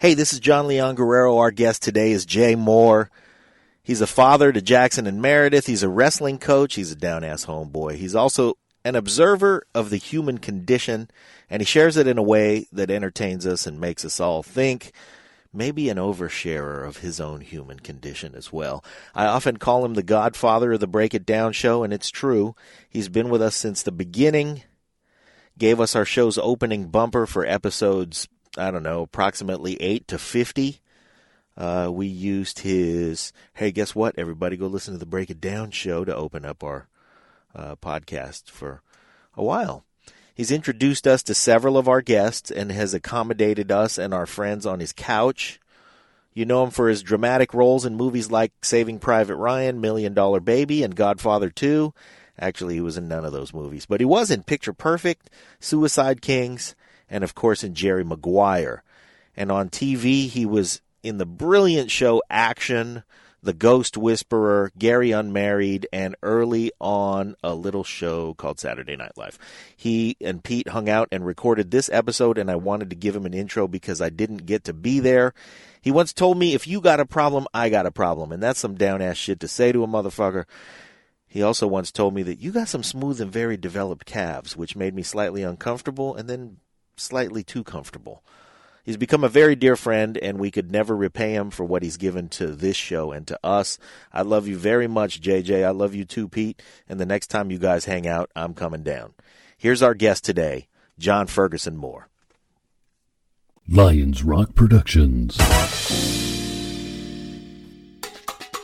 Hey, this is John Leon Guerrero. Our guest today is Jay Mohr. He's a father to Jackson and Meredith. He's a wrestling coach. He's a down-ass homeboy. He's also an observer of the human condition, and he shares it in a way that entertains us and makes us all think. Maybe an oversharer of his own human condition as well. I often call him the Godfather of the Break It Down show, and it's true. He's been with us since the beginning, gave us our show's opening bumper for episodes, I don't know, approximately 8 to 50. We used his, hey, guess what, everybody, go listen to the Break It Down show to open up our podcast for a while. He's introduced us to several of our guests and has accommodated us and our friends on his couch. You know him for his dramatic roles in movies like Saving Private Ryan, $1 Million Baby, and Godfather 2. Actually, he was in none of those movies, but he was in Picture Perfect, Suicide Kings, and of course in Jerry Maguire. And on TV, he was in the brilliant show Action, The Ghost Whisperer, Gary Unmarried, and early on a little show called Saturday Night Live. He and Pete hung out and recorded this episode, and I wanted to give him an intro because I didn't get to be there. He once told me, if you got a problem, I got a problem, and that's some down-ass shit to say to a motherfucker. He also once told me that you got some smooth and very developed calves, which made me slightly uncomfortable and then slightly too comfortable. He's become a very dear friend, and we could never repay him for what he's given to this show and to us. I love you very much, JJ. I love you too, Pete. And the next time you guys hang out, I'm coming down. Here's our guest today, John Ferguson Mohr. Lions Rock Productions.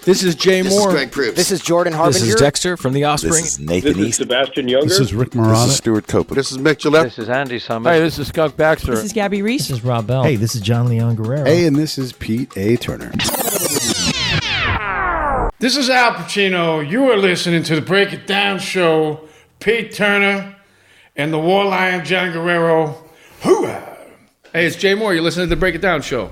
This is Jay Mohr. This is Greg Proops. This is Jordan Harbinger. This is Dexter from The Offspring. This is Nathan This is East. Sebastian Younger. This is Rick Marotta. This is Stuart Copeland. This is Mick Gillette. This is Andy Summers. Hey, this is Skunk Baxter. This is Gabby Reese. This is Rob Bell. Hey, this is John Leon Guerrero. Hey, and this is Pete A. Turner. This is Al Pacino. You are listening to the Break It Down show. Pete Turner and the War Lion John Guerrero. Hooah! Hey, it's Jay Mohr. You're listening to the Break It Down show.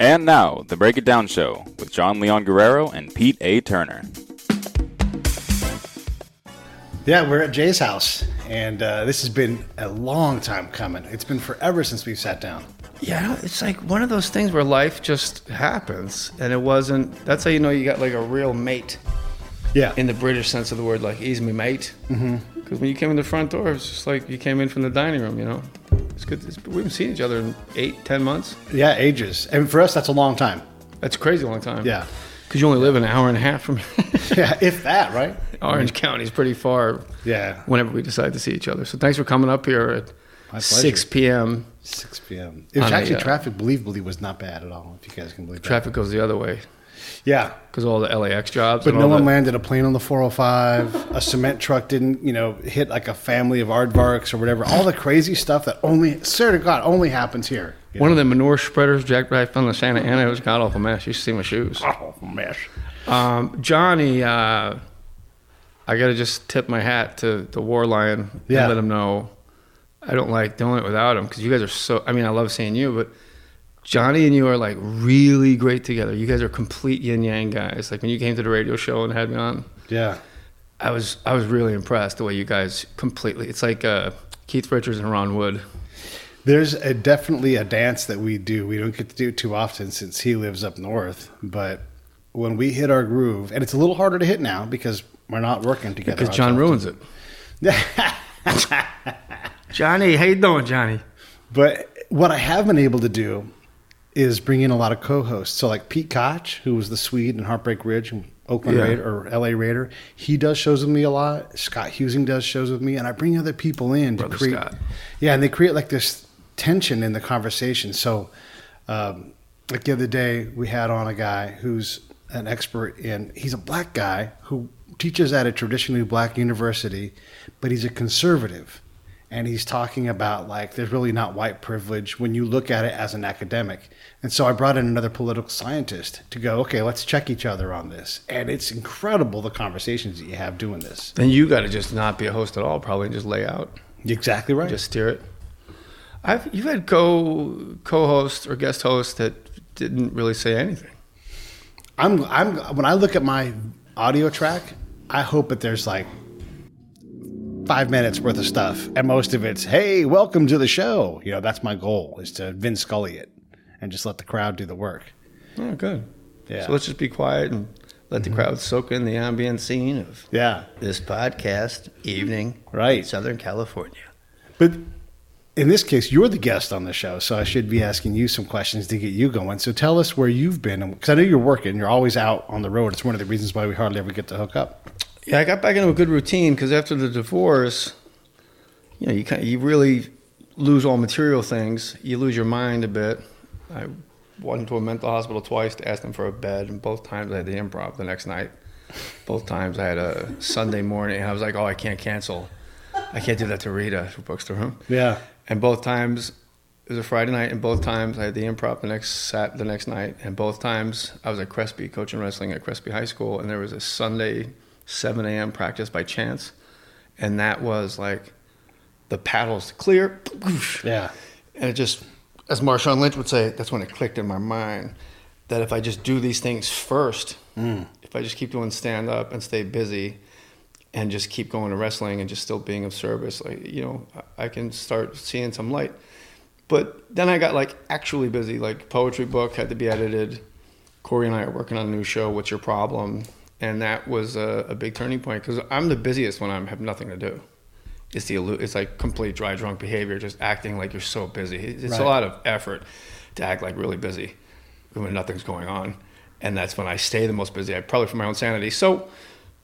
And now, the Break It Down show with John Leon Guerrero and Pete A. Turner. Yeah, we're at Jay's house, and this has been a long time coming. It's been forever since we've sat down. Yeah, it's like one of those things where life just happens, and it wasn't. That's how you know you got like a real mate. Yeah. In the British sense of the word, like he's my mate. Because when you came in the front door, it's just like you came in from the dining room. You know, it's good. We haven't seen each other in 8-10 months. Yeah, ages. And for us, that's a long time. That's a crazy long time. Yeah. Because you only live an hour and a half from here. Yeah, if that, right? Orange County's pretty far. Yeah. Whenever we decide to see each other. So thanks for coming up here at 6 p.m. 6 p.m. It was actually traffic, believably, was not bad at all, if you guys can believe that. Traffic goes the other way. Yeah. Because all the LAX jobs. But no one landed a plane on the 405. A cement truck didn't, hit like a family of aardvarks or whatever. All the crazy stuff that swear to God, only happens here. One of the manure spreaders jacked right on the Santa Ana. It was a god-awful mess. You should see my shoes. Awful mess. Johnny, I got to just tip my hat to the War Lion and let him know I don't like doing it without him because you guys are so, I love seeing you, but Johnny and you are like really great together. You guys are complete yin-yang guys. Like when you came to the radio show and had me on, I was really impressed the way you guys completely, it's like Keith Richards and Ron Wood. There's definitely a dance that we do. We don't get to do it too often since he lives up north, but when we hit our groove, and it's a little harder to hit now because we're not working together. Because John ruins it. Johnny, how you doing, Johnny? But what I have been able to do is bring in a lot of co-hosts. So like Pete Koch, who was the Swede in Heartbreak Ridge, and Oakland Raider or LA Raider, he does shows with me a lot. Scott Husing does shows with me, and I bring other people in to create. Scott. Yeah, and they create like this tension in the conversation. So like the other day, we had on a guy who's an expert he's a black guy who teaches at a traditionally black university, but he's a conservative. And he's talking about like there's really not white privilege when you look at it as an academic. And so I brought in another political scientist to go, okay, let's check each other on this. And it's incredible the conversations that you have doing this. Then you got to just not be a host at all, probably, and just lay out. Exactly right. Just steer it. You've had co-hosts or guest hosts that didn't really say anything. When I look at my audio track, I hope that there's like 5 minutes worth of stuff, and most of it's, hey, welcome to the show. You know, that's my goal, is to Vin Scully it and just let the crowd do the work. Oh, good. Yeah. So let's just be quiet and let the crowd soak in the ambient scene of this podcast evening in Southern California. But in this case, you're the guest on the show, so I should be asking you some questions to get you going. So tell us where you've been, because I know you're working. You're always out on the road. It's one of the reasons why we hardly ever get to hook up. Yeah, I got back into a good routine because after the divorce, you know, you really lose all material things. You lose your mind a bit. I went to a mental hospital twice to ask them for a bed, and both times I had the Improv the next night. Both times I had a Sunday morning, and I was like, oh, I can't cancel. I can't do that to Rita, who books the room. Yeah. And both times, it was a Friday night, and both times I had the Improv the next night, and both times I was at Crespi, coaching wrestling at Crespi High School, and there was a Sunday 7 a.m. practice by chance, and that was like the paddles clear. Yeah. And it just, as Marshawn Lynch would say, that's when it clicked in my mind that if I just do these things first, if I just keep doing stand-up and stay busy and just keep going to wrestling and just still being of service, like, you know, I can start seeing some light. But then I got like actually busy, like poetry book had to be edited. Corey and I are working on a new show, What's Your Problem? And that was a big turning point because I'm the busiest when I have nothing to do. It's like complete dry drunk behavior, just acting like you're so busy. It's a lot of effort to act like really busy when nothing's going on. And that's when I stay the most busy, probably for my own sanity. So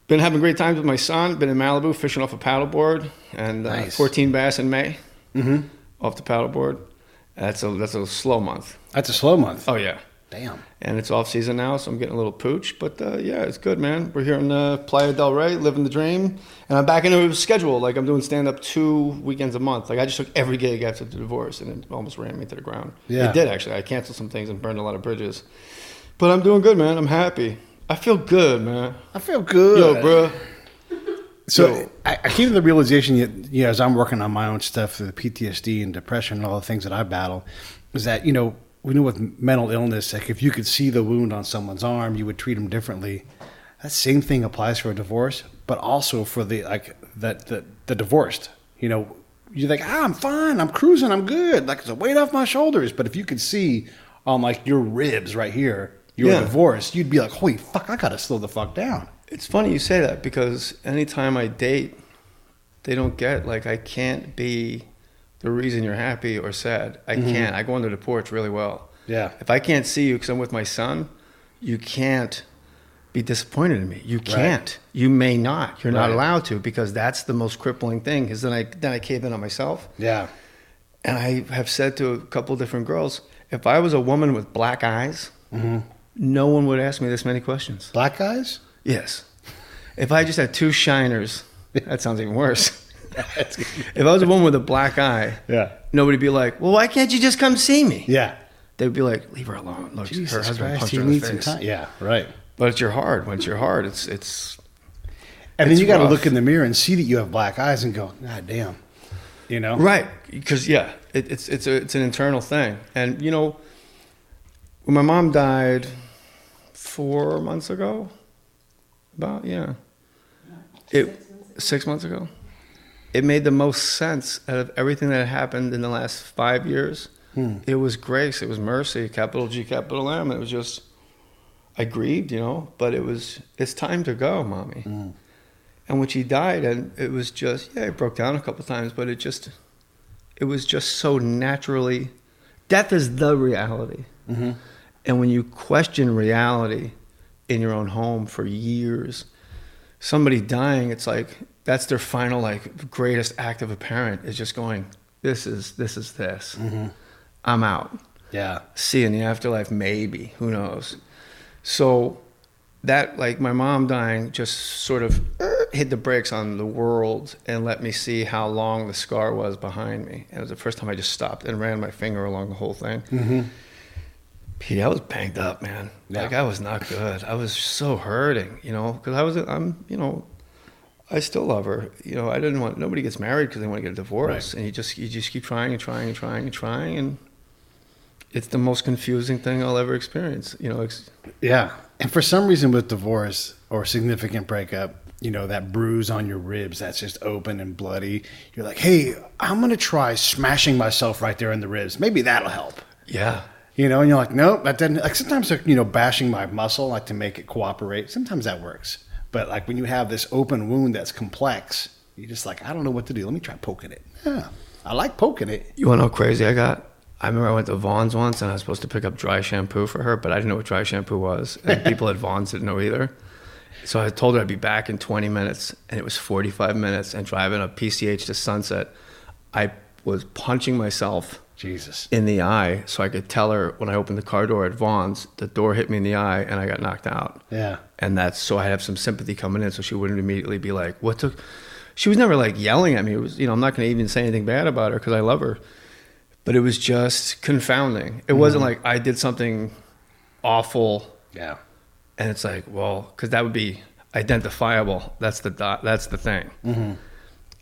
been having great times with my son, been in Malibu fishing off a paddleboard, and 14 bass in May off the paddleboard. That's a slow month. That's a slow month. Oh, yeah. Damn. And it's off season now, so I'm getting a little pooch. But yeah, it's good, man. We're here in Playa del Rey, living the dream. And I'm back into a schedule. Like, I'm doing stand-up 2 weekends a month. Like, I just took every gig after the divorce, and it almost ran me to the ground. Yeah. It did, actually. I canceled some things and burned a lot of bridges. But I'm doing good, man. I'm happy. I feel good, man. I feel good. Yo, bro. So I came to the realization, you know, as I'm working on my own stuff, the PTSD and depression and all the things that I battle, is that, you know, we know with mental illness, like if you could see the wound on someone's arm, you would treat them differently. That same thing applies for a divorce, but also for the divorced. You know, you're like, I'm fine, I'm cruising, I'm good. Like, it's a weight off my shoulders. But if you could see on like your ribs right here, you're divorced, you'd be like, holy fuck, I gotta slow the fuck down. It's funny you say that because anytime I date, they don't get, like, I can't be the reason you're happy or sad. I can't. I go under the porch really well. Yeah. If I can't see you because I'm with my son, you can't be disappointed in me. You can't. Right. You may not. You're not allowed to, because that's the most crippling thing. Because then I cave in on myself. Yeah. And I have said to a couple different girls, if I was a woman with black eyes, no one would ask me this many questions. Black eyes? Yes. If I just had 2 shiners, that sounds even worse. If I was a woman with a black eye, nobody'd be like, well, why can't you just come see me? Yeah. They'd be like, leave her alone. Look, Jesus her husband Christ, punched her in the face. some time. Yeah, right. But it's your heart. Once you're hard, it's and then you got to rough. look in the mirror and see that you have black eyes and go, God damn. You know? Right. Because, it's an internal thing. And, you know, when my mom died 4 months ago, 6 months ago, it made the most sense out of everything that had happened in the last 5 years. It was grace, it was mercy, capital G, capital M. It was just, I grieved, you know, but it's time to go, mommy. And when she died, and it was just, it broke down a couple times, but it was just so naturally, death is the reality. And when you question reality in your own home for years, somebody dying, it's like, that's their final, like, greatest act of a parent, is just going, this is this. I'm out. Yeah. See you in the afterlife, maybe. Who knows? So that, like, my mom dying just sort of hit the brakes on the world and let me see how long the scar was behind me. And it was the first time I just stopped and ran my finger along the whole thing. Pete, I was banged up, man. Yeah. Like, I was not good. I was so hurting, you know, because you know, I still love her. You know, nobody gets married because they want to get a divorce. Right. And you just keep trying and trying and trying and trying. And it's the most confusing thing I'll ever experience, you know. Yeah. And for some reason with divorce or significant breakup, that bruise on your ribs that's just open and bloody. You're like, hey, I'm going to try smashing myself right there in the ribs. Maybe that'll help. Yeah. And you're like, nope, that didn't. Like sometimes, bashing my muscle, like to make it cooperate. Sometimes that works. But like when you have this open wound that's complex, you're just like, I don't know what to do. Let me try poking it. Yeah, I like poking it. You want to know how crazy I got? I remember I went to Vaughn's once and I was supposed to pick up dry shampoo for her, but I didn't know what dry shampoo was. And people at Vaughn's didn't know either. So I told her I'd be back in 20 minutes, and it was 45 minutes. And driving a PCH to Sunset, I was punching myself in the eye so I could tell her when I opened the car door at Vaughn's, the door hit me in the eye and I got knocked out. Yeah. And that's so I have some sympathy coming in so she wouldn't immediately be like, what took... She was never like yelling at me. It was, I'm not going to even say anything bad about her because I love her. But it was just confounding. It wasn't like I did something awful. Yeah. And it's like, well, because that would be identifiable. That's the thing. Mm-hmm.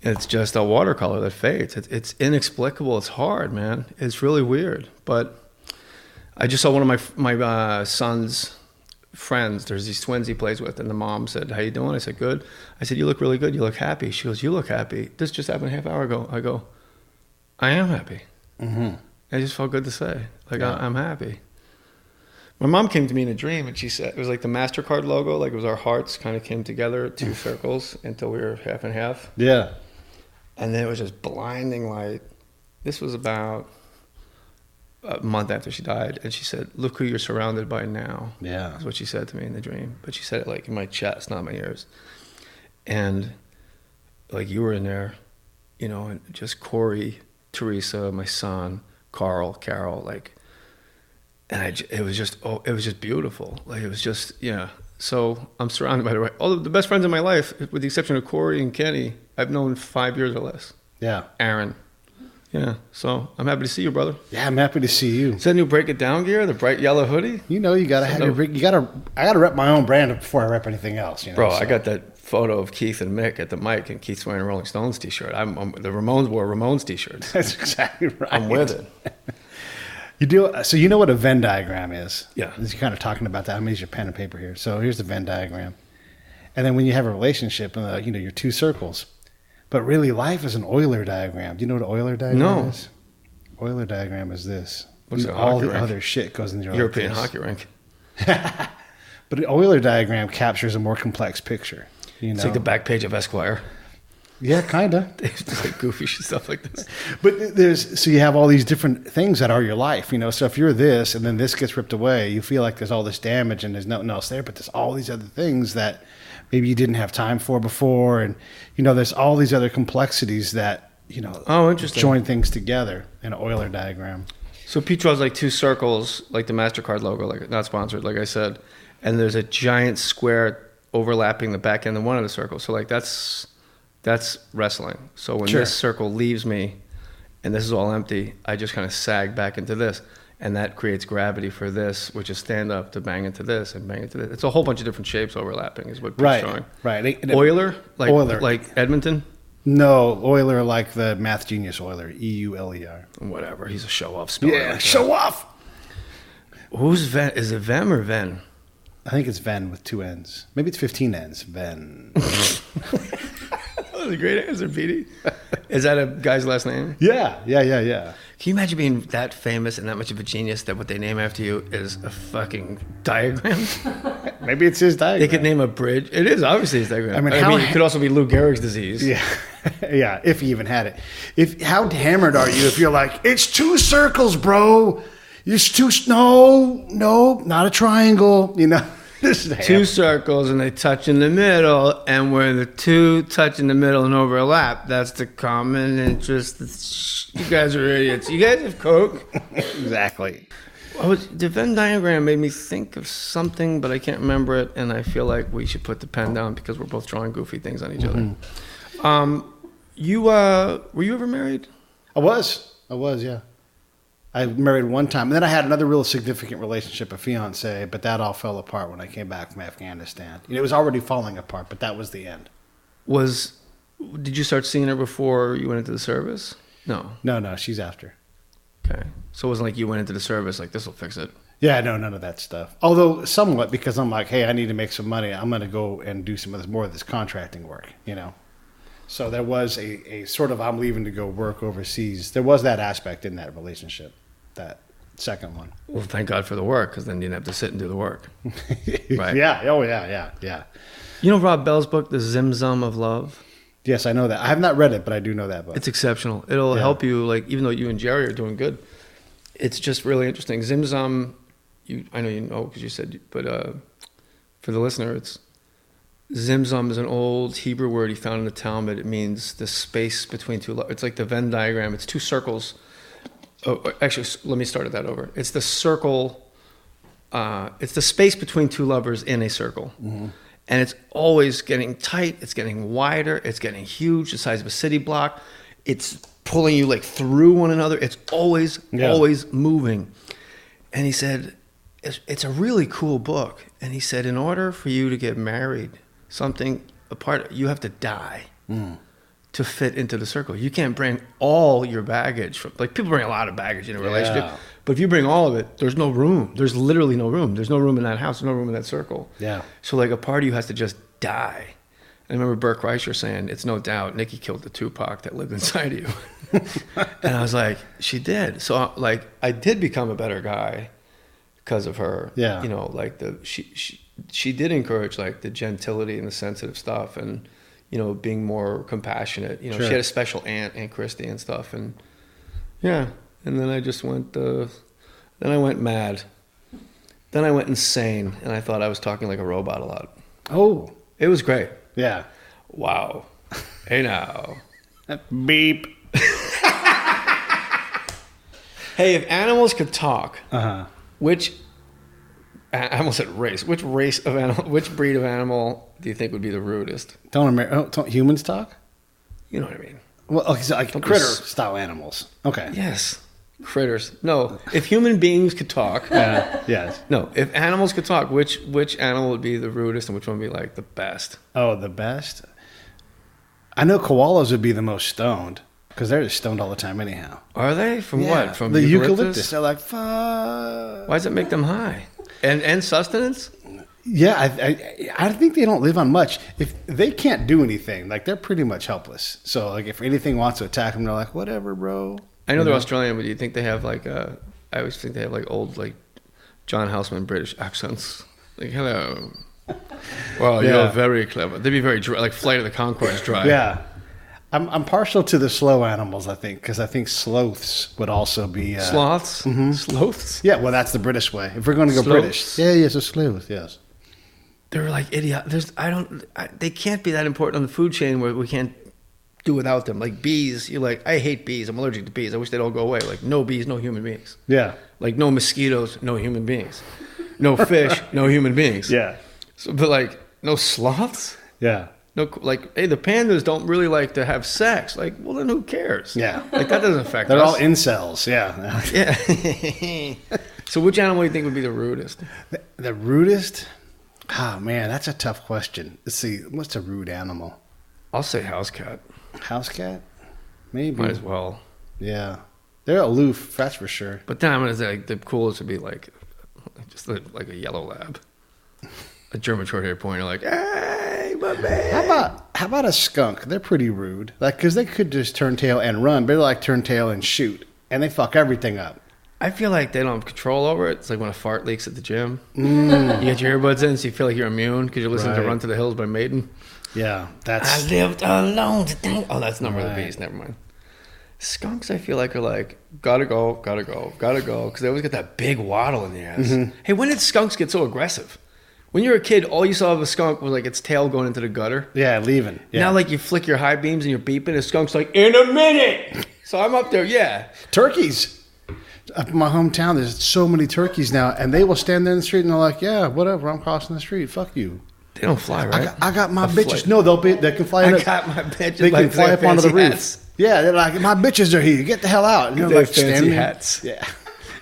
It's just a watercolor that fades. It's inexplicable. It's hard, man. It's really weird. But I just saw one of my son's friends. There's these twins he plays with, and the mom said, how you doing? I said, good. I said, you look really good. You look happy. She goes, you look happy. This just happened a half hour ago. I go, I am happy. Mm-hmm. It just felt good to say. Like, yeah. I'm happy. My mom came to me in a dream, and she said, it was like the MasterCard logo, like it was our hearts kind of came together, 2 circles, until we were half and half. Yeah. And then it was just blinding light. This was about a month after she died, and she said, look who you're surrounded by now. Yeah. That's what she said to me in the dream. But she said it like in my chest, not my ears. And like you were in there, and just Corey, Teresa, my son, Carol, like, and it was just beautiful. Like it was just, yeah. So I'm surrounded by all the best friends in my life, with the exception of Corey and Kenny, I've known 5 years or less. Yeah. Aaron. Yeah. So I'm happy to see you, brother. Yeah, I'm happy to see you. Is that new Break It Down gear, the bright yellow hoodie? You gotta have I gotta rep my own brand before I rep anything else. Bro, so. I got that photo of Keith and Mick at the mic, and Keith's wearing a Rolling Stones t-shirt. The Ramones wore Ramones t-shirts. That's exactly right. I'm with it. You do. So you know what a Venn diagram is? Yeah. You're kind of talking about that. I'm going to use your pen and paper here. So here's the Venn diagram. And then when you have a relationship, your 2 circles. But really, life is an Euler diagram. Do you know what an Euler diagram is? Euler diagram is this. What's all the other shit goes in your European hockey rink. But an Euler diagram captures a more complex picture. It's like the back page of Esquire. Yeah, kind of. It's like goofy stuff like this. But so you have all these different things that are your life, So if you're this and then this gets ripped away, you feel like there's all this damage and there's nothing else there. But there's all these other things that maybe you didn't have time for before. And, there's all these other complexities that, interesting. Join things together in an Euler diagram. So Pete draws like 2 circles, like the MasterCard logo, like not sponsored, like I said. And there's a giant square overlapping the back end of one of the circles. So like that's wrestling. So when this circle leaves me and this is all empty, I just kind of sag back into this. And that creates gravity for this, which is stand up to bang into this and bang into this. It's a whole bunch of different shapes overlapping is what Pete's showing. Right. Euler? Euler. Like Edmonton? No, Euler like the math genius Euler, Euler. Whatever. He's a show-off speller. Yeah, show off. Who's Ven? Is it Vem or Ven? I think it's Ven with 2 N's. Maybe it's 15 N's. Ven. That was a great answer, Petey. Is that a guy's last name? Yeah. Can you imagine being that famous and that much of a genius that what they name after you is a fucking diagram? Maybe it's his diagram. They could name a bridge. It is obviously his diagram. I mean, it could also be Lou Gehrig's disease. Yeah. Yeah, if he even had it. How hammered are you if you're like, it's 2 circles, bro. It's 2, no, not a triangle, This is 2 circles and they touch in the middle, and where the 2 touch in the middle and overlap, that's the common interest. You guys are idiots. You guys have Coke? Exactly. The Venn diagram made me think of something, but I can't remember it, and I feel like we should put the pen down because we're both drawing goofy things on each other. Were you ever married? I was, yeah. I married one time. And then I had another real significant relationship, a fiance, but that all fell apart when I came back from Afghanistan. It was already falling apart, but that was the end. Did you start seeing her before you went into the service? No. No, she's after. Okay. So it wasn't like you went into the service like, this will fix it. Yeah, no, none of that stuff. Although somewhat, because I'm like, hey, I need to make some money. I'm going to go and do some of this more of this contracting work, you know. So there was a sort of I'm leaving to go work overseas. There was that aspect in that relationship, that second one. Well, thank God for the work, because then you didn't have to sit and do the work. Right. Yeah. Oh, yeah. You know Rob Bell's book, The Zim-Zum of Love? Yes, I know that. I have not read it, but I do know that book. It's exceptional. It'll help you, like, even though you and Jerry are doing good, it's just really interesting. Zim-Zum, I know you know because you said, but for the listener, it's Zim-Zum is an old Hebrew word he found in the Talmud. It means the space between two. It's like the Venn diagram. It's two circles. Oh, actually, let me start that over. It's the circle. It's the space between two lovers in a circle, and it's always getting tight. It's getting wider. It's getting huge, the size of a city block. It's pulling you like through one another. It's always moving. And he said, it's a really cool book. And he said, in order for you to get married, you have to die to fit into the circle. You can't bring all your baggage. Like people bring a lot of baggage in a relationship, but if you bring all of it, there's no room. There's literally no room. There's no room in that house. There's no room in that circle. Yeah. So like a part of you has to just die. I remember Burt Kreischer saying, it's no doubt Nikki killed the Tupac that lived inside of you. And I was like, she did. So like I did become a better guy because of her. Yeah. You know, like she did encourage like the gentility and the sensitive stuff and, you know, being more compassionate. You know, she had a special Aunt Christy and stuff. And yeah. And then I just went, then I went mad. Then I went insane. And I thought I was talking like a robot a lot. Oh. It was great. Yeah. Wow. Hey now. Beep. Hey, if animals could talk, which I almost said race. Which breed of animal do you think would be the rudest? Don't humans talk? You know what I mean. Well, okay, so like critter style animals. Okay. Yes. Critters. No. If human beings could talk. Yes. No. If animals could talk, which animal would be the rudest and which one would be like the best? Oh, the best? I know koalas would be the most stoned because they're just stoned all the time anyhow. Are they? From what? From the eucalyptus? They're like, fuck. Why does it make them high? And sustenance? Yeah, I think they don't live on much. If they can't do anything, like they're pretty much helpless. So like if anything wants to attack them, they're like, whatever, bro. I know they're Australian, but do you think they have like I always think they have like old like John Houseman British accents. Like, hello. Well, you're very clever. They'd be very dry, like Flight of the Conchords dry. Yeah. I'm partial to the slow animals, I think, because I think sloths would also be... Sloths? Mm-hmm. Sloths? Yeah, well, that's the British way. If we're going to go British. Yeah, yes, a sloth, yes. They're like idiot. They can't be that important on the food chain where we can't do without them. Like bees, you're like, I hate bees. I'm allergic to bees. I wish they'd all go away. Like no bees, no human beings. Yeah. Like no mosquitoes, no human beings. No fish, no human beings. Yeah. So, but like no sloths. Yeah. No, like, hey, the pandas don't really like to have sex. Like, well, then who cares? Yeah. Like that doesn't affect They're us. all incels. Yeah. Yeah. So which animal do you think would be the rudest? The rudest? Oh man, that's a tough question. Let's see. What's a rude animal? I'll say house cat. House cat? Maybe. Might as well. Yeah. They're aloof, that's for sure. But then I'm going to say like, the coolest would be like just like a yellow lab. A German short-haired pointer like, hey, my man. How about a skunk? They're pretty rude. Like, because they could just turn tail and run, but they like turn tail and shoot. And they fuck everything up. I feel like they don't have control over it. It's like when a fart leaks at the gym. You get your earbuds in so you feel like you're immune because you're listening to Run to the Hills by Maiden. Yeah, that's... I lived alone today. Oh, that's Number of the Beast. Never mind. Skunks, I feel like, are like, gotta go. Because they always get that big waddle in the ass. Mm-hmm. Hey, when did skunks get so aggressive? When you were a kid, all you saw of a skunk was like its tail going into the gutter. Yeah, leaving. Yeah. Now, like, you flick your high beams and you're beeping, a skunk's like, in a minute! So I'm up there, yeah. Turkeys. Up in my hometown, there's so many turkeys now, and they will stand there in the street and they're like, yeah, whatever, I'm crossing the street, fuck you. They don't fly, right? I got my bitches. No, they can fly. I got my bitches. They can fly up onto the roof. Hats. Yeah, they're like, my bitches are here. Get the hell out. And they like, have fancy hats. Yeah.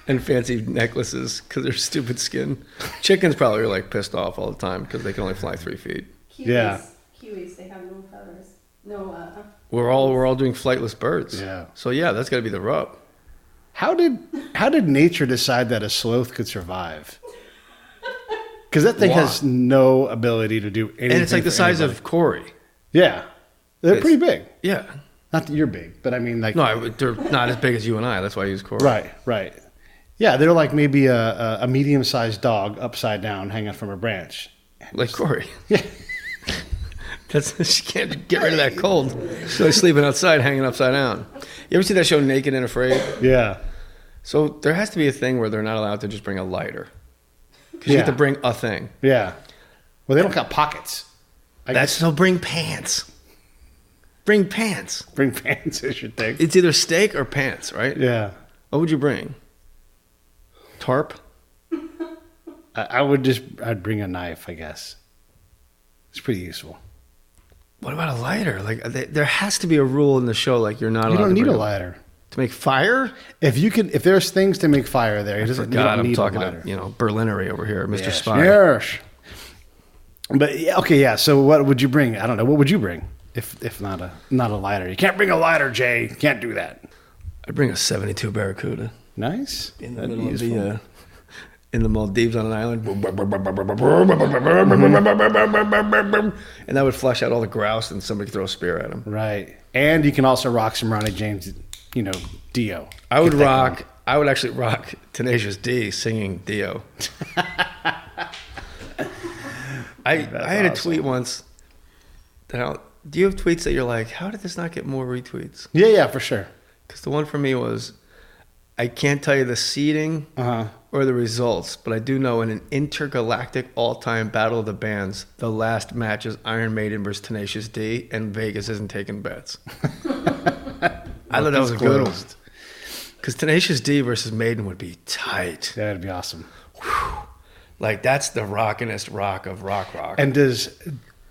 And fancy necklaces because they're stupid skin. Chickens probably are like pissed off all the time because they can only fly 3 feet. Kiwis, they have no feathers. No. We're all doing flightless birds. Yeah. So yeah, that's got to be the rub. How did nature decide that a sloth could survive? Because that thing has no ability to do anything. And it's like the size of Corey. Yeah. They're pretty big. Yeah. Not that you're big, but I mean like... No, they're not as big as you and I. That's why I use Corey. Right. Yeah, they're like maybe a medium-sized dog upside down hanging from a branch. Like Corey. Yeah. She can't get rid of that cold. She's like sleeping outside, hanging upside down. You ever see that show Naked and Afraid? Yeah. So there has to be a thing where they're not allowed to just bring a lighter. Because you have to bring a thing. Yeah. Well, they don't got pockets. So bring pants. Bring pants. Bring pants is your thing. It's either steak or pants, right? Yeah. What would you bring? Tarp? I'd bring a knife, I guess. It's pretty useful. What about a lighter? Like there has to be a rule in the show, like you're not allowed. You don't to need bring a lighter to make fire. If there's things to make fire there, you don't need I'm a talking lighter. to Berlinery over here, Mr. Spy. Yes. But yeah. So what would you bring? I don't know. What would you bring if not a lighter? You can't bring a lighter, Jay. You can't do that. I'd bring a 72 Barracuda. Nice. In the middle of in the Maldives on an island. And that would flush out all the grouse and somebody could throw a spear at him. Right. And you can also rock some Ronnie James, Dio. I would actually rock Tenacious D singing Dio. I had a tweet once. Do you have tweets that you're like, how did this not get more retweets? Yeah, for sure. Because the one for me was, I can't tell you the seeding or the results, but I do know in an intergalactic all-time battle of the bands, the last match is Iron Maiden versus Tenacious D, and Vegas isn't taking bets. I thought that was a good one. Because Tenacious D versus Maiden would be tight. That'd be awesome. Whew. Like, that's the rockinest rock of rock. And does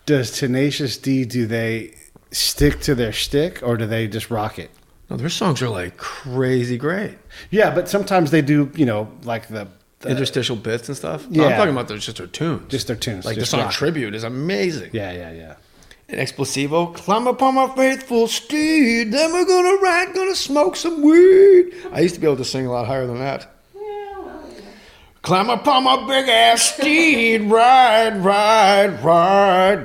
Tenacious D, do they stick to their shtick, or do they just rock it? No, their songs are like crazy great. Yeah, but sometimes they do, like the interstitial bits and stuff. Yeah. No, I'm talking about just their tunes. Just their tunes. Like just the song rock. Tribute is amazing. Yeah. And Explosivo, climb upon my faithful steed, then we're gonna smoke some weed. I used to be able to sing a lot higher than that. Climb upon my big ass steed, ride.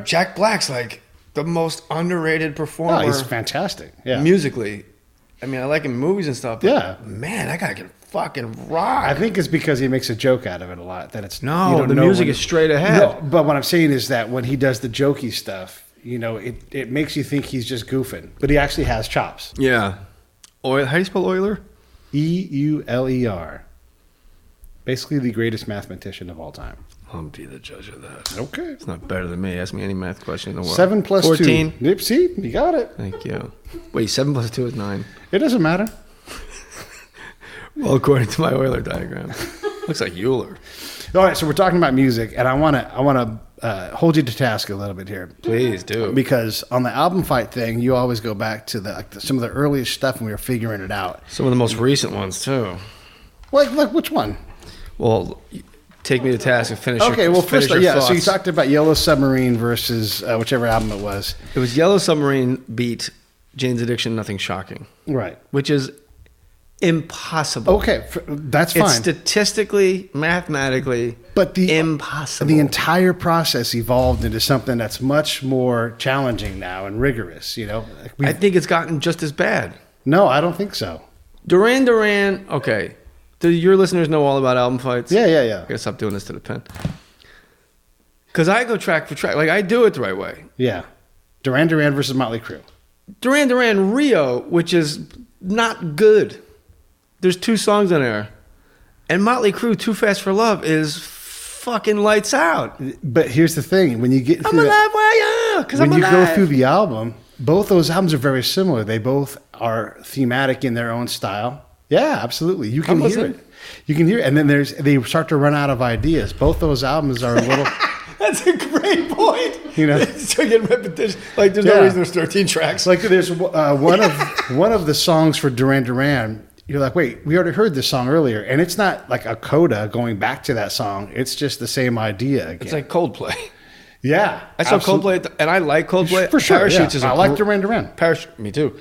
Jack Black's like the most underrated performer. Oh, he's fantastic. Yeah. Musically. I mean, I like him in movies and stuff. But yeah. Man, that guy can fucking rock. I think it's because he makes a joke out of it a lot. That it's the music is straight ahead. No, but what I'm saying is that when he does the jokey stuff, it makes you think he's just goofing, but he actually has chops. Yeah. How do you spell Euler? Euler. Basically the greatest mathematician of all time. I'll be the judge of that. Okay. It's not better than me. Ask me any math question in the world. 7 plus 14. 2. Yep, see? You got it. Thank you. Wait, 7 plus 2 is 9. It doesn't matter. Well, according to my Euler diagram. Looks like Euler. All right, so we're talking about music, and I want to hold you to task a little bit here. Please do. Because on the album fight thing, you always go back to some of the earliest stuff when we were figuring it out. Some of the most recent ones, too. Like which one? Well, take me to task and finish Okay, well, first, thoughts. So you talked about Yellow Submarine versus whichever album it was. It was Yellow Submarine beat Jane's Addiction, Nothing Shocking. Right. Which is impossible. Okay, that's fine. It's statistically, mathematically impossible. The entire process evolved into something that's much more challenging now and rigorous, I think it's gotten just as bad. No, I don't think so. Duran, okay. Do your listeners know all about album fights? Yeah. I gotta stop doing this to the pen. Because I go track for track. Like, I do it the right way. Yeah. Duran versus Motley Crue. Duran Rio, which is not good. There's 2 songs on there. And Motley Crue, Too Fast for Love, is fucking lights out. But here's the thing. When you get I'm alive, why? Because I'm alive. When you go through the album, both those albums are very similar. They both are thematic in their own style. Yeah, absolutely. You can hear it. You can hear it. And then they start to run out of ideas. Both those albums are a little... That's a great point. So getting repetition. Like, there's no reason there's 13 tracks. Like, there's one of the songs for Duran. You're like, wait, we already heard this song earlier. And it's not like a coda going back to that song. It's just the same idea again. It's like Coldplay. Yeah. I saw Coldplay, and I like Coldplay. For sure, Parachutes is I like Duran. Me too.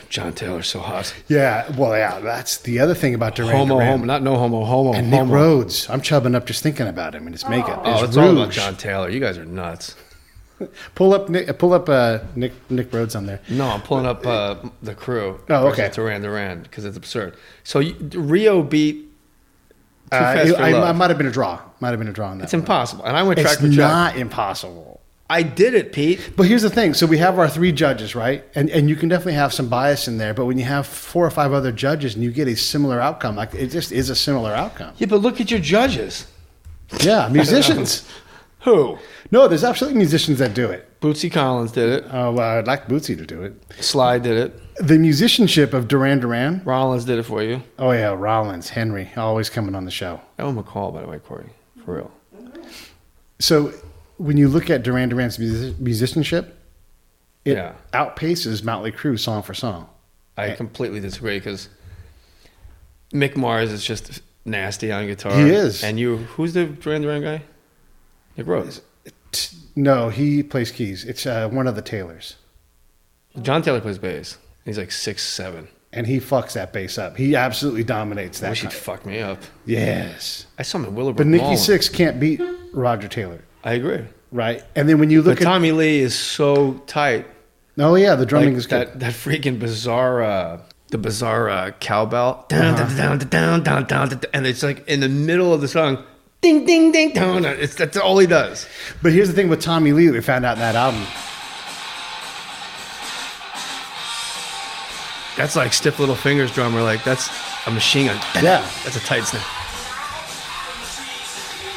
John Taylor's so hot. Yeah, well, yeah, that's the other thing about Duran Homo, Duran. homo, not no homo, homo. And Nick homo. Rhodes. I'm chubbing up just thinking about him and his makeup. Oh, His it's all about rouge. John Taylor. You guys are nuts. Pull up Nick Rhodes on there. No, I'm pulling up the Crew. Oh, okay. versus Duran because it's absurd. So Rio beat Too Fast for I Love. might have been a draw. Might have been a draw on that. It's one. impossible. And I went track It's for track. not impossible. I did it, Pete. But here's the thing. So we have our 3 judges, right? And you can definitely have some bias in there. But when you have 4 or 5 other judges and you get a similar outcome, like it just is a similar outcome. Yeah, but look at your judges. Yeah, musicians. Who? No, there's absolutely musicians that do it. Bootsy Collins did it. Oh, well, I'd like Bootsy to do it. Sly did it. The musicianship of Duran Duran. Rollins did it for you. Oh, yeah, Rollins, Henry, always coming on the show. That was McCall, by the way, Corey. For real. So when you look at Duran Duran's musicianship, it Yeah. outpaces Motley Crue song for song. I completely disagree because Mick Mars is just nasty on guitar. He is. And who's the Duran Duran guy? Nick Rhodes. No, he plays keys. It's one of the Taylors. John Taylor plays bass. He's like 6'7". And he fucks that bass up. He absolutely dominates I that. wish he'd fuck me up. Yes. I saw him in Willowbrook But Nikki Mall. Sixx can't beat Roger Taylor, I agree. right? And then when you But look at... Tommy Lee is so tight. Oh, yeah, the drumming Like is good. that freaking bizarre, the bizarre cowbell. Down, down, down, down, down, down, and it's like in the middle of the song. Ding, ding, ding, down. That's all he does. But here's the thing with Tommy Lee that we found out in that album. That's like Stiff Little Fingers drummer. Like that's a machine gun. Yeah. That's a tight snap.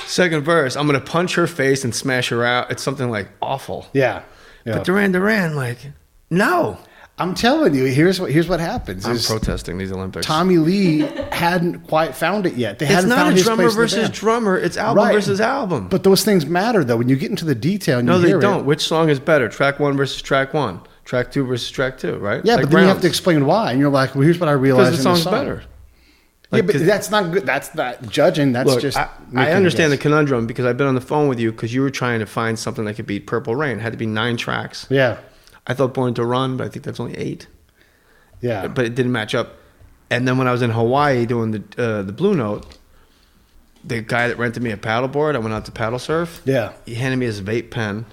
Second verse, I'm gonna punch her face and smash her out. It's something like awful. Yeah. But Duran, like, no. I'm telling you, here's what happens. I'm is protesting these Olympics. Tommy Lee hadn't quite found it yet. They It's hadn't not found a his drummer place in the versus band. drummer. It's album Right. versus album. But those things matter, though. When you get into the detail and no, you they hear don't. it. Which song is better? Track 1 versus track 1. Track 2 versus track 2, right? Yeah, Like but then you have rounds. to explain why. And you're like, well, here's what I realized Because the in song's the song. better. Yeah, Like, but 'cause- that's not good. That's not judging. That's Look, just. I making a understand the guess. conundrum because I've been on the phone with you because you were trying to find something that could beat Purple Rain. It had to be 9 tracks. Yeah. I thought Born to Run, but I think that's only 8. Yeah. But it didn't match up. And then when I was in Hawaii doing the Blue Note, the guy that rented me a paddleboard, I went out to paddle surf. Yeah. He handed me his vape pen,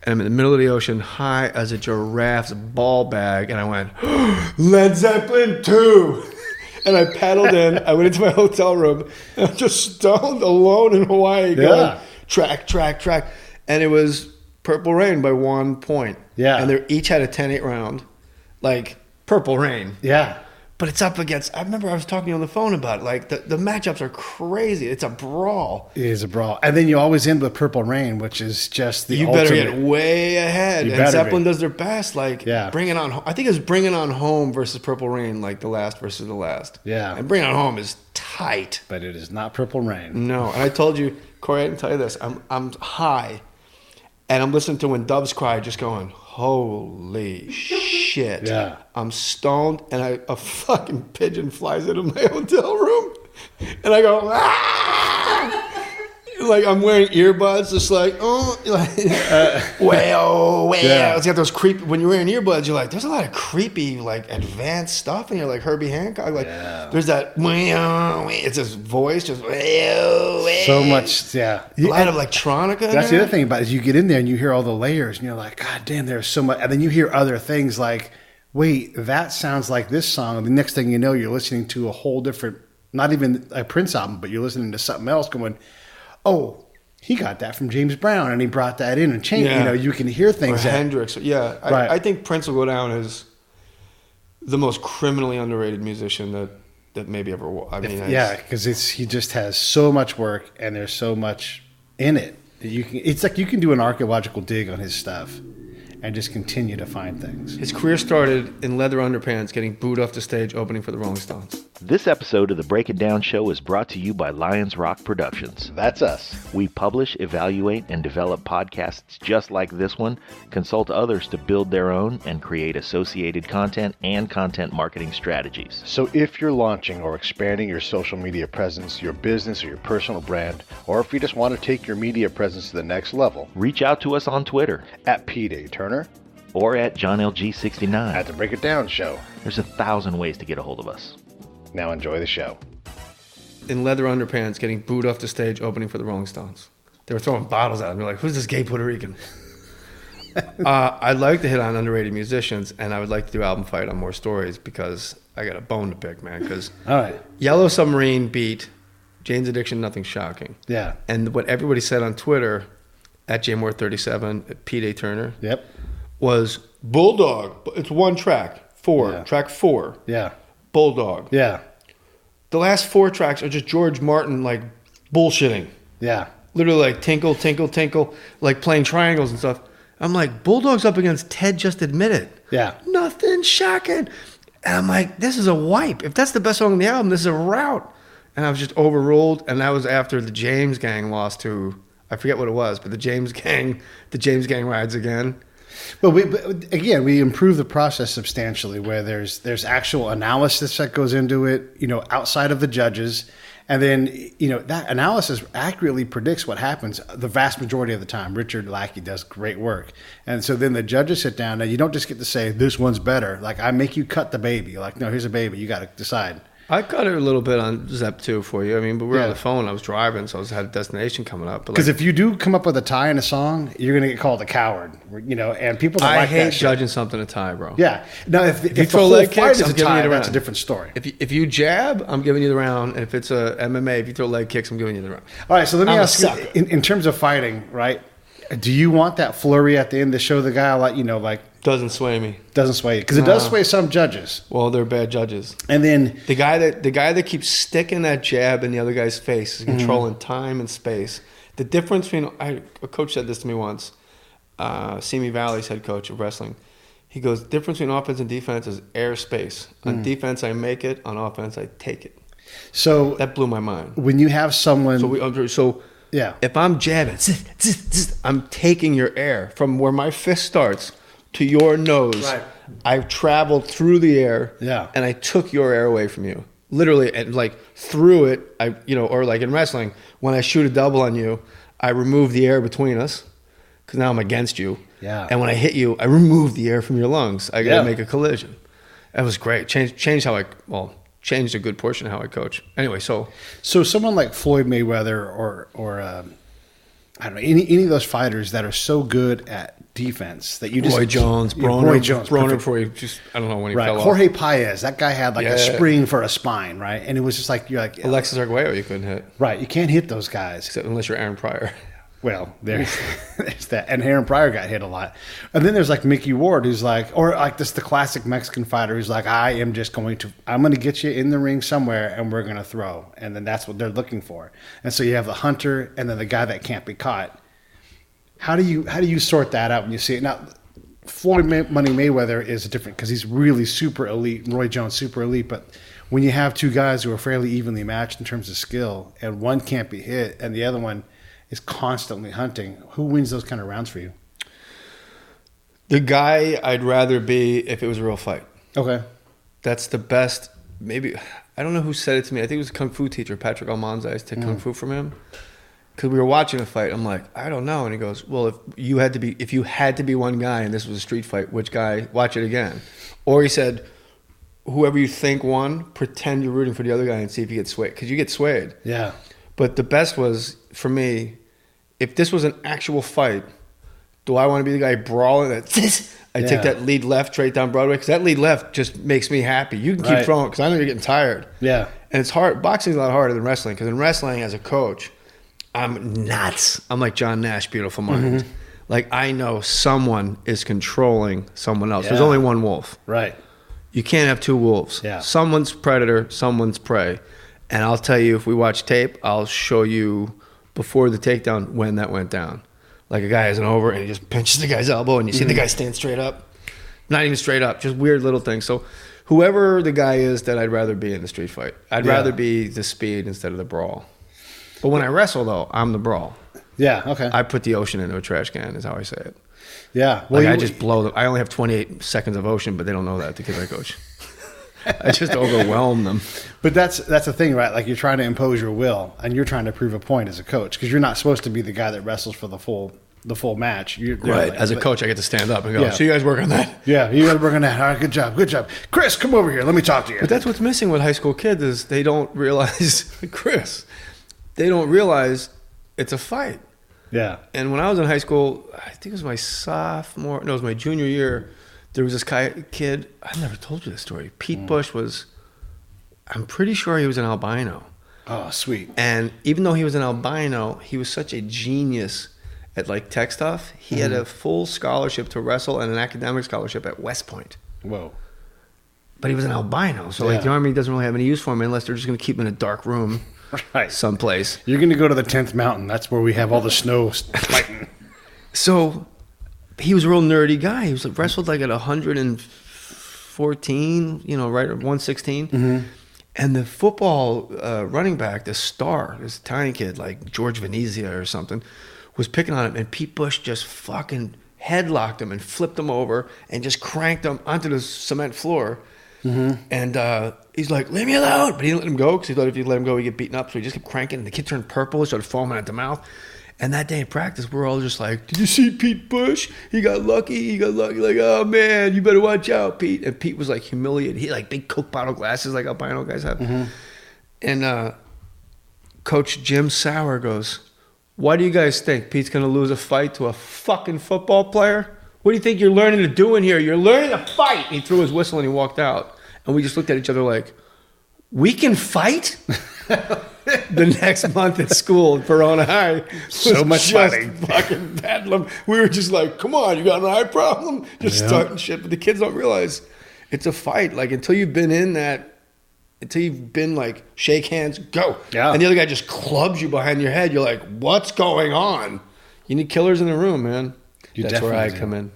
and I'm in the middle of the ocean, high as a giraffe's ball bag, and I went, Led Zeppelin 2. And I paddled in. I went into my hotel room, and I'm just stoned alone in Hawaii going, track, track, track. And it was Purple Rain by 1 point. Yeah. And they each had a 10-8 round, like Purple Rain. Yeah. But it's up against, I remember I was talking to you on the phone about it. Like, the matchups are crazy. It's a brawl. It is a brawl. And then you always end with Purple Rain, which is just the You ultimate. better get way ahead. You And better Zeppelin be. does their best. Like, Yeah. Bring It On Home. I think it was Bring It On Home versus Purple Rain, like the last versus the last. Yeah. And Bring It On Home is tight. But it is not Purple Rain. No. And I told you, Corey, I didn't tell you this. I'm high. And I'm listening to When Doves Cry, just going, holy shit. Yeah. I'm stoned, and a fucking pigeon flies into my hotel room. And I go, ah! Like I'm wearing earbuds, just like, oh, well. Yeah. It's got those creepy, when you're wearing earbuds, you're like, there's a lot of creepy, like advanced stuff. And you're like Herbie Hancock. Like, there's that, it's this voice, just, So much, yeah. a lot of electronica. in That's there. the other thing about it is you get in there and you hear all the layers and you're like, God damn, there's so much. And then you hear other things like, wait, that sounds like this song. And the next thing you know, you're listening to a whole different, not even a Prince album, but you're listening to something else going, oh, he got that from James Brown and he brought that in and changed. Yeah. You know, you can hear Or things that, Hendrix. Yeah. Right. I think Prince will go down as the most criminally underrated musician that maybe ever was. I mean, yeah, because he just has so much work and there's so much in it that it's like you can do an archaeological dig on his stuff and just continue to find things. his career started in leather underpants, getting booed off the stage, opening for the Rolling Stones. This episode of the Break It Down Show is brought to you by Lions Rock Productions. That's us. We publish, evaluate, and develop podcasts just like this one, consult others to build their own, and create associated content and content marketing strategies. So if you're launching or expanding your social media presence, your business or your personal brand, or if you just want to take your media presence to the next level, Reach out to us on Twitter. at Pete A. Turner, or at JohnLG69. At the Break It Down Show. There's 1,000 ways to get a hold of us. Now enjoy the show. In leather underpants, getting booed off the stage, opening for the Rolling Stones. They were throwing bottles at me, like, who's this gay Puerto Rican? I'd like to hit on underrated musicians, and I would like to do album fight on more stories because I got a bone to pick, man. Because All right. Yellow Submarine beat Jane's Addiction, Nothing Shocking. Yeah. And what everybody said on Twitter, at Jay Mohr 37, at Pete A. Turner, Yep. was Bulldog. It's one track. Yeah. Track 4. Yeah. Bulldog. Yeah. The last 4 tracks are just George Martin, like, bullshitting. Yeah. Literally, like, tinkle, tinkle, tinkle, like playing triangles and stuff. I'm like, Bulldog's up against Ted Just Admit It. Yeah. Nothing shocking. And I'm like, this is a wipe. If that's the best song on the album, this is a rout. And I was just overruled. And that was after the James Gang lost to, I forget what it was, but the James Gang rides again. But again, we improve the process substantially where there's actual analysis that goes into it, outside of the judges. And then, that analysis accurately predicts what happens the vast majority of the time. Richard Lackey does great work. And so then the judges sit down and you don't just get to say, this one's better. Like, I make you cut the baby. Like, no, here's a baby. You got to decide. I cut it a little bit on Zep too for you. I mean, but we were Yeah. on the phone. I was driving, so I had a destination coming up. Because if you do come up with a tie in a song, you're going to get called a coward, and people don't I like hate that shit. judging something a tie, bro. Yeah. Now, if you the throw whole leg fight kicks, is I'm a giving you tie, the that's a round. different story. If you jab, I'm giving you the round. And if it's a MMA, if you throw leg kicks, I'm giving you the round. All right, so let me I'm a ask you, sucker. in terms of fighting, right? Do you want that flurry at the end to show the guy, like, Doesn't sway me. doesn't sway you? Because it does sway some judges. Well, they're bad judges. And then, The guy that keeps sticking that jab in the other guy's face is controlling time and space. The difference between a coach said this to me once, Simi Valley's head coach of wrestling. He goes, the difference between offense and defense is airspace. On defense, I make it. On offense, I take it. so That blew my mind. when you have someone, Yeah. If I'm jabbing, I'm taking your air from where my fist starts to your nose. Right. I've traveled through the air. Yeah. And I took your air away from you. Literally, and like through it, or like in wrestling, when I shoot a double on you, I remove the air between us because now I'm against you. Yeah. And when I hit you, I remove the air from your lungs. I got to Yeah. make a collision. That was great. Changed how changed a good portion of how I coach. Anyway, so someone like Floyd Mayweather or I don't know, any of those fighters that are so good at defense that you just Roy Jones, Broner perfect. before he just, I don't know when he Right, fell Jorge off. Paez, that guy had like Yeah. a spring for a spine, right? And it was just like you're like Alexis Arguello you couldn't hit, right, you can't hit those guys. except unless you're Aaron Pryor. Well, there's that, and Aaron Pryor got hit a lot. And then there's like Mickey Ward, who's like, or like this the classic Mexican fighter who's like, I'm going to get you in the ring somewhere, and we're going to throw, and then that's what they're looking for. And so you have the hunter, and then the guy that can't be caught. How do you sort that out when you see it? Now, Floyd Money Mayweather is different because he's really super elite, and Roy Jones super elite. But when you have two guys who are fairly evenly matched in terms of skill, and one can't be hit, and the other one is constantly hunting, who wins those kind of rounds for you? The guy I'd rather be if it was a real fight. Okay. That's the best. Maybe I don't know who said it to me. I think it was a kung fu teacher, Patrick Almanza. I used to take kung fu from him because we were watching a fight. I'm like, I don't know, and he goes, "Well, if you had to be one guy and this was a street fight, which guy? Watch it again." Or he said, "Whoever you think won, pretend you're rooting for the other guy and see if you get swayed because you get swayed." Yeah. But the best was for me, if this was an actual fight. Do I want to be the guy brawling? I take that lead left straight down Broadway because that lead left just makes me happy. You can keep throwing because I know you're getting tired. Yeah. And it's hard. Boxing's a lot harder than wrestling because in wrestling, as a coach, I'm nuts. I'm like John Nash, Beautiful Mind. Mm-hmm. Like I know someone is controlling someone else. There's Yeah. only one wolf. Right. You can't have two wolves. Yeah. Someone's predator, someone's prey. And I'll tell you, if we watch tape, I'll show you before the takedown when that went down. Like a guy has an over and he just pinches the guy's elbow and you see the guy stand straight up. Not even straight up, just weird little things. So whoever the guy is that I'd rather be in the street fight. I'd rather be the speed instead of the brawl. But when I wrestle, though, I'm the brawl. Yeah, okay. I put the ocean into a trash can is how I say it. Yeah. Well, I just blow them. I only have 28 seconds of ocean, but they don't know that, the kids I coach. I just overwhelm them. But that's the thing, right? Like you're trying to impose your will, and you're trying to prove a point as a coach because you're not supposed to be the guy that wrestles for the full the full match. Right. As a coach, I get to stand up and go, so you guys work on that. Yeah, you got to work on that. All right, good job. Chris, come over here. Let me talk to you. But that's what's missing with high school kids is they don't realize, they don't realize it's a fight. Yeah. And when I was in high school, I think it was it was my junior year, there was this kid, I never told you this story. Pete Bush I'm pretty sure he was an albino. Oh, sweet. And even though he was an albino, he was such a genius at like tech stuff. He had a full scholarship to wrestle and an academic scholarship at West Point. Whoa. But he was an albino. So like the Army doesn't really have any use for him unless they're just going to keep him in a dark room someplace. You're going to go to the 10th mountain. That's where we have all the snow fighting. So he was a real nerdy guy. He was like, wrestled like at 114, right at 116. And the football running back, the star, this tiny kid like George Venezia or something, was picking on him, and Pete Bush just fucking headlocked him and flipped him over and just cranked him onto the cement floor. And he's like, leave me alone. But he didn't let him go because he thought if you let him go, he'd get beaten up. So he just kept cranking, and the kid turned purple, started foaming at the mouth. And that day in practice, we're all just like, did you see Pete Bush? He got lucky. Like, oh, man, you better watch out, Pete. And Pete was like humiliated. He had like big Coke bottle glasses like albino guys have. And Coach Jim Sauer goes, why do you guys think Pete's going to lose a fight to a fucking football player? What do you think you're learning to do in here? You're learning to fight. And he threw his whistle and he walked out. And we just looked at each other like, we can fight? The next month at school at Verona High, so much fighting, fucking bedlam. We were just like, "Come on, you got an eye problem?" Just starting shit. But the kids don't realize it's a fight. Like until you've been like, shake hands, go. Yeah. And the other guy just clubs you behind your head. You're like, "What's going on?" You need killers in the room, man. That's where I come in.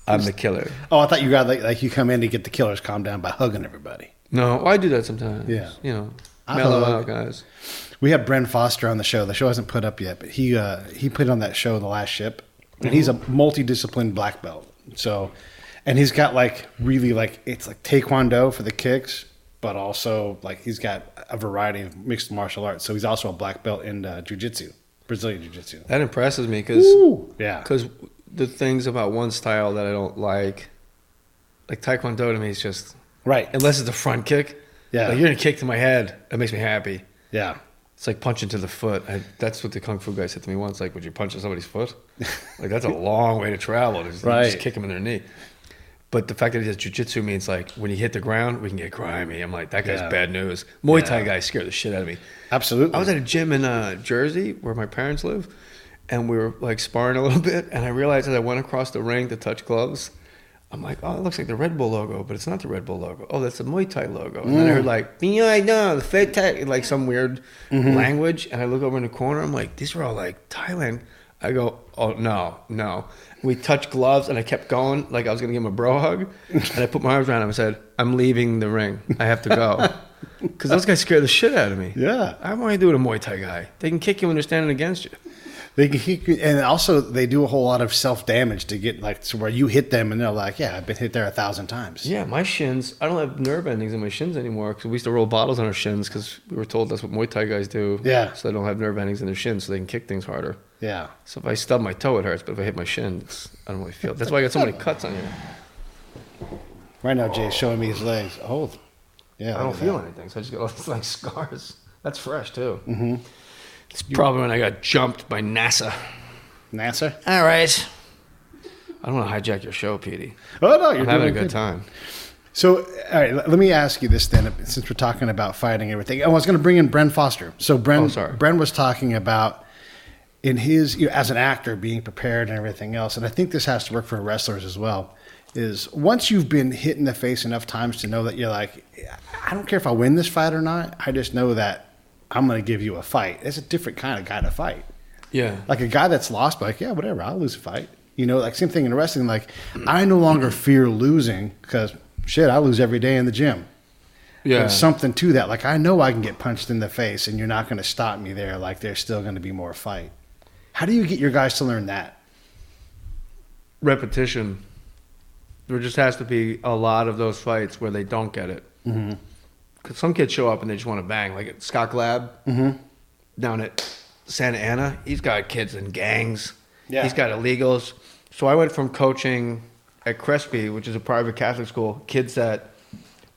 I'm the killer. Oh, I thought you got like you come in to get the killers calmed down by hugging everybody. No, I do that sometimes. Yeah. Mellow out, guys. We have Bren Foster on the show. The show hasn't put up yet, but he put on that show, The Last Ship, and he's a multidisciplined black belt. So, and he's got like really like it's like Taekwondo for the kicks, but also like he's got a variety of mixed martial arts. So he's also a black belt in jiu-jitsu, Brazilian jiu-jitsu. That impresses me because the things about one style that I don't like Taekwondo to me is just right. Unless it's a front kick. Yeah. Like you're going to kick to my head. That makes me happy. Yeah. It's like punching to the foot. That's what the Kung Fu guy said to me once. Like, would you punch at somebody's foot? Like, that's a long way to travel. Just kick them in their knee. But the fact that he does jiu-jitsu means, like, when you hit the ground, we can get grimy. I'm like, that guy's bad news. Muay Thai guys scare the shit out of me. Absolutely. I was at a gym in Jersey where my parents live, and we were, like, sparring a little bit. And I realized as I went across the ring to touch gloves, I'm like, oh, it looks like the Red Bull logo, but it's not the Red Bull logo. Oh, that's the Muay Thai logo. And then I heard like, the Fed Thai, like some weird language. And I look over in the corner. I'm like, these are all like Thailand. I go, oh, no. We touched gloves, and I kept going like I was going to give him a bro hug. And I put my arms around him and said, I'm leaving the ring. I have to go. Because those guys scare the shit out of me. Yeah. I want to do with a Muay Thai guy. They can kick you when they're standing against you. They can hit you, and also they do a whole lot of self-damage to get like to where you hit them and they're like, yeah, I've been hit there 1,000 times. Yeah, my shins, I don't have nerve endings in my shins anymore because we used to roll bottles on our shins because we were told that's what Muay Thai guys do. Yeah. So they don't have nerve endings in their shins so they can kick things harder. Yeah. So if I stub my toe, it hurts, but if I hit my shin, I don't really feel it. That's why I got so many cuts on here. Right now, Jay's showing me his legs. Oh, yeah. I don't feel anything, so I just got all these like scars. That's fresh too. Mm-hmm. It's probably when I got jumped by NASA. NASA? All right. I don't want to hijack your show, Petey. Oh, no, I'm having a good time. So, all right, let me ask you this then, since we're talking about fighting and everything. I was going to bring in Bren Foster. So, Bren was talking about in his, as an actor, being prepared and everything else, and I think this has to work for wrestlers as well, is once you've been hit in the face enough times to know that you're like, I don't care if I win this fight or not, I just know that I'm going to give you a fight. It's a different kind of guy to fight. Yeah. Like a guy that's lost, like, yeah, whatever, I'll lose a fight. Like same thing in wrestling. Like, I no longer fear losing because, shit, I lose every day in the gym. Yeah. There's something to that. Like, I know I can get punched in the face and you're not going to stop me there. Like, there's still going to be more fight. How do you get your guys to learn that? Repetition. There just has to be a lot of those fights where they don't get it. Because some kids show up and they just want to bang. Like at Scott Glab, down at Santa Ana, he's got kids in gangs. Yeah. He's got illegals. So I went from coaching at Crespi, which is a private Catholic school, kids that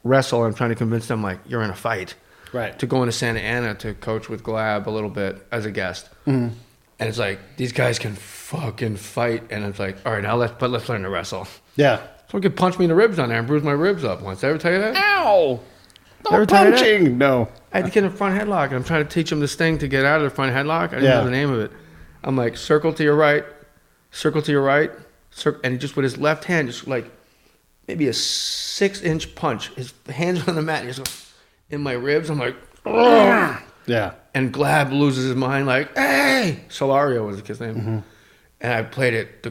wrestle. I'm trying to convince them, like, you're in a fight. Right. To going to Santa Ana to coach with Glab a little bit as a guest. Mm-hmm. And it's like, these guys can fucking fight. And it's like, all right, now let's learn to wrestle. Yeah. Someone could punch me in the ribs down there and bruise my ribs up once. Did I ever tell you that? Ow! Ever tell you that? Punching! No. I had to get in a front headlock, and I'm trying to teach him this thing to get out of the front headlock. I didn't know the name of it. I'm like, circle to your right, circle to your right, and he just with his left hand, just like maybe a 6-inch punch. His hands on the mat, and he's like, in my ribs. I'm like, ugh. Yeah. And Glab loses his mind, like, hey! Solario was the kid's name. Mm-hmm. And I played it.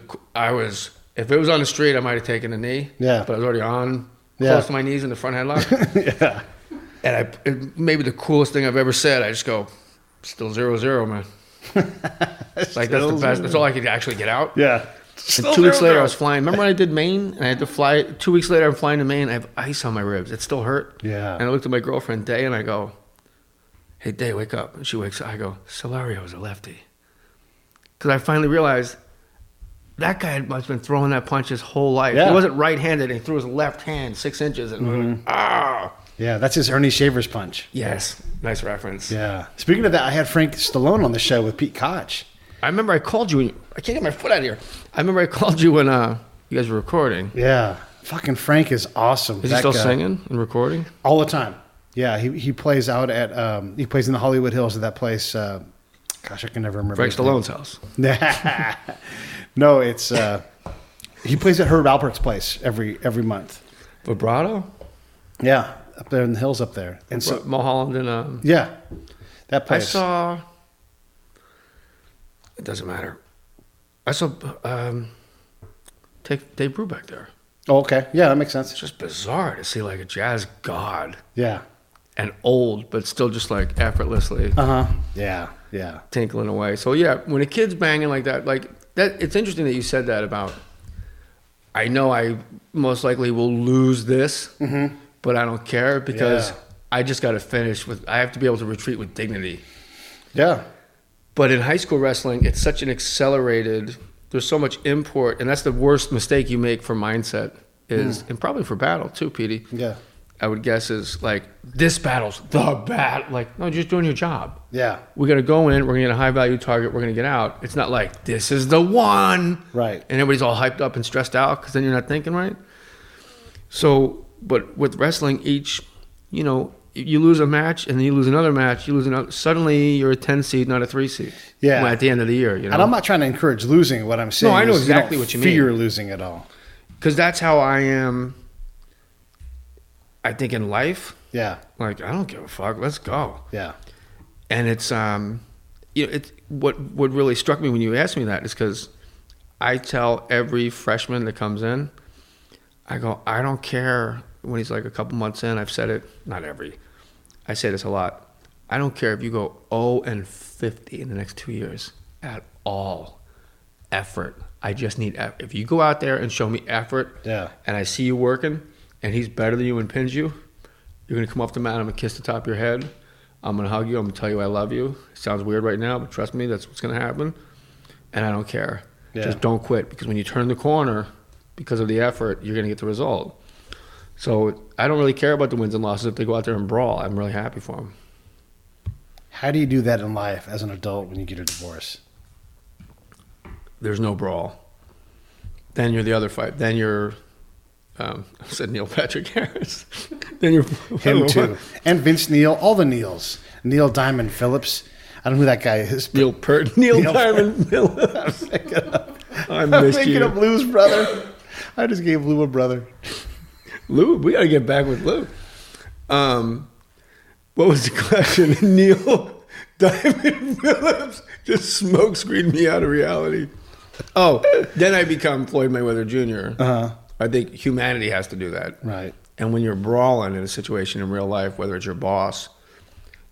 If it was on the street, I might have taken a knee. Yeah. But I was already on, close to my knees in the front headlock. Yeah. And it maybe the coolest thing I've ever said. I just go, still 0-0, man. Like, that's the best. That's all I could actually get out. Yeah. And 2 weeks later, I was flying. Remember when I did Maine? And I had to fly. 2 weeks later, I'm flying to Maine. I have ice on my ribs. It still hurt. Yeah. And I looked at my girlfriend, Day, and I go, hey, Day, wake up. And she wakes up. I go, Solario is a lefty. Because I finally realized that guy must have been throwing that punch his whole life. Yeah. He wasn't right-handed. And he threw his left hand 6 inches. And Yeah, that's his Ernie Shavers punch. Yes. Nice reference. Yeah. Speaking of that, I had Frank Stallone on the show with Pete Koch. I remember I called you. I can't get my foot out of here. I remember I called you when you guys were recording. Yeah. Fucking Frank is awesome. Is he still singing and recording? All the time. Yeah, he plays out at, he plays in the Hollywood Hills at that place. Gosh, I can never remember. Frank Stallone's house. No, it's, he plays at Herb Alpert's place every month. Vibrato? Yeah, up there in the hills up there. And so Mulholland and yeah, that I place. saw. It doesn't matter. I saw Dave Brubeck there. Oh, okay. Yeah, that makes sense. It's just bizarre to see like a jazz god Yeah. and old, but still just like effortlessly Yeah. Yeah. tinkling away. So yeah, when a kid's banging like that, it's interesting that you said that about. I know I most likely will lose this, but I don't care because I just got to finish with. I have to be able to retreat with dignity. Yeah. But in high school wrestling, it's such an accelerated. There's so much import, and that's the worst mistake you make for mindset is, and probably for battle too, Petey. Yeah. I would guess is like this battle's the battle. Like, no, you're just doing your job. Yeah. We're gonna go in. We're gonna get a high value target. We're gonna get out. It's not like this is the one. Right. And everybody's all hyped up and stressed out because then you're not thinking right. So, but with wrestling, you lose a match and then you lose another match. You lose another. Suddenly, you're a 10 seed, not a 3 seed. Yeah. At the end of the year, And I'm not trying to encourage losing. What I'm saying, No, I know is exactly you don't what you mean. fear losing at all. Because that's how I am. I think in life, Yeah. like I don't give a fuck. Let's go. Yeah. And it's it's what really struck me when you asked me that is because I tell every freshman that comes in, I go, I don't care when he's like a couple months in. I've said it, not every. I say this a lot. I don't care if you go 0-50 in the next 2 years at all. Effort. I just need effort. If you go out there and show me effort, and I see you working, and he's better than you and pins you, you're gonna come off the mat. I'm gonna kiss the top of your head. I'm gonna hug you. I'm gonna tell you I love you. It sounds weird right now, but trust me, that's what's gonna happen. And I don't care. Yeah. Just don't quit, because when you turn the corner, because of the effort, you're gonna get the result. So I don't really care about the wins and losses. If they go out there and brawl, I'm really happy for them. How do you do that in life as an adult when you get a divorce? There's no brawl. Then you're the other fight. Then you're, I said Neil Patrick Harris. Then you're Him too. And Vince Neil, all the Neils. Neil Diamond Phillips. I don't know who that guy is. Neil Diamond Phillips. I'm thinking of Lou's brother. I just gave Lou a brother. Lou, we got to get back with Lou. What was the question? Neil Diamond Phillips just smoke screened me out of reality. Oh, then I become Floyd Mayweather Jr. I think humanity has to do that. Right. And when you're brawling in a situation in real life, whether it's your boss,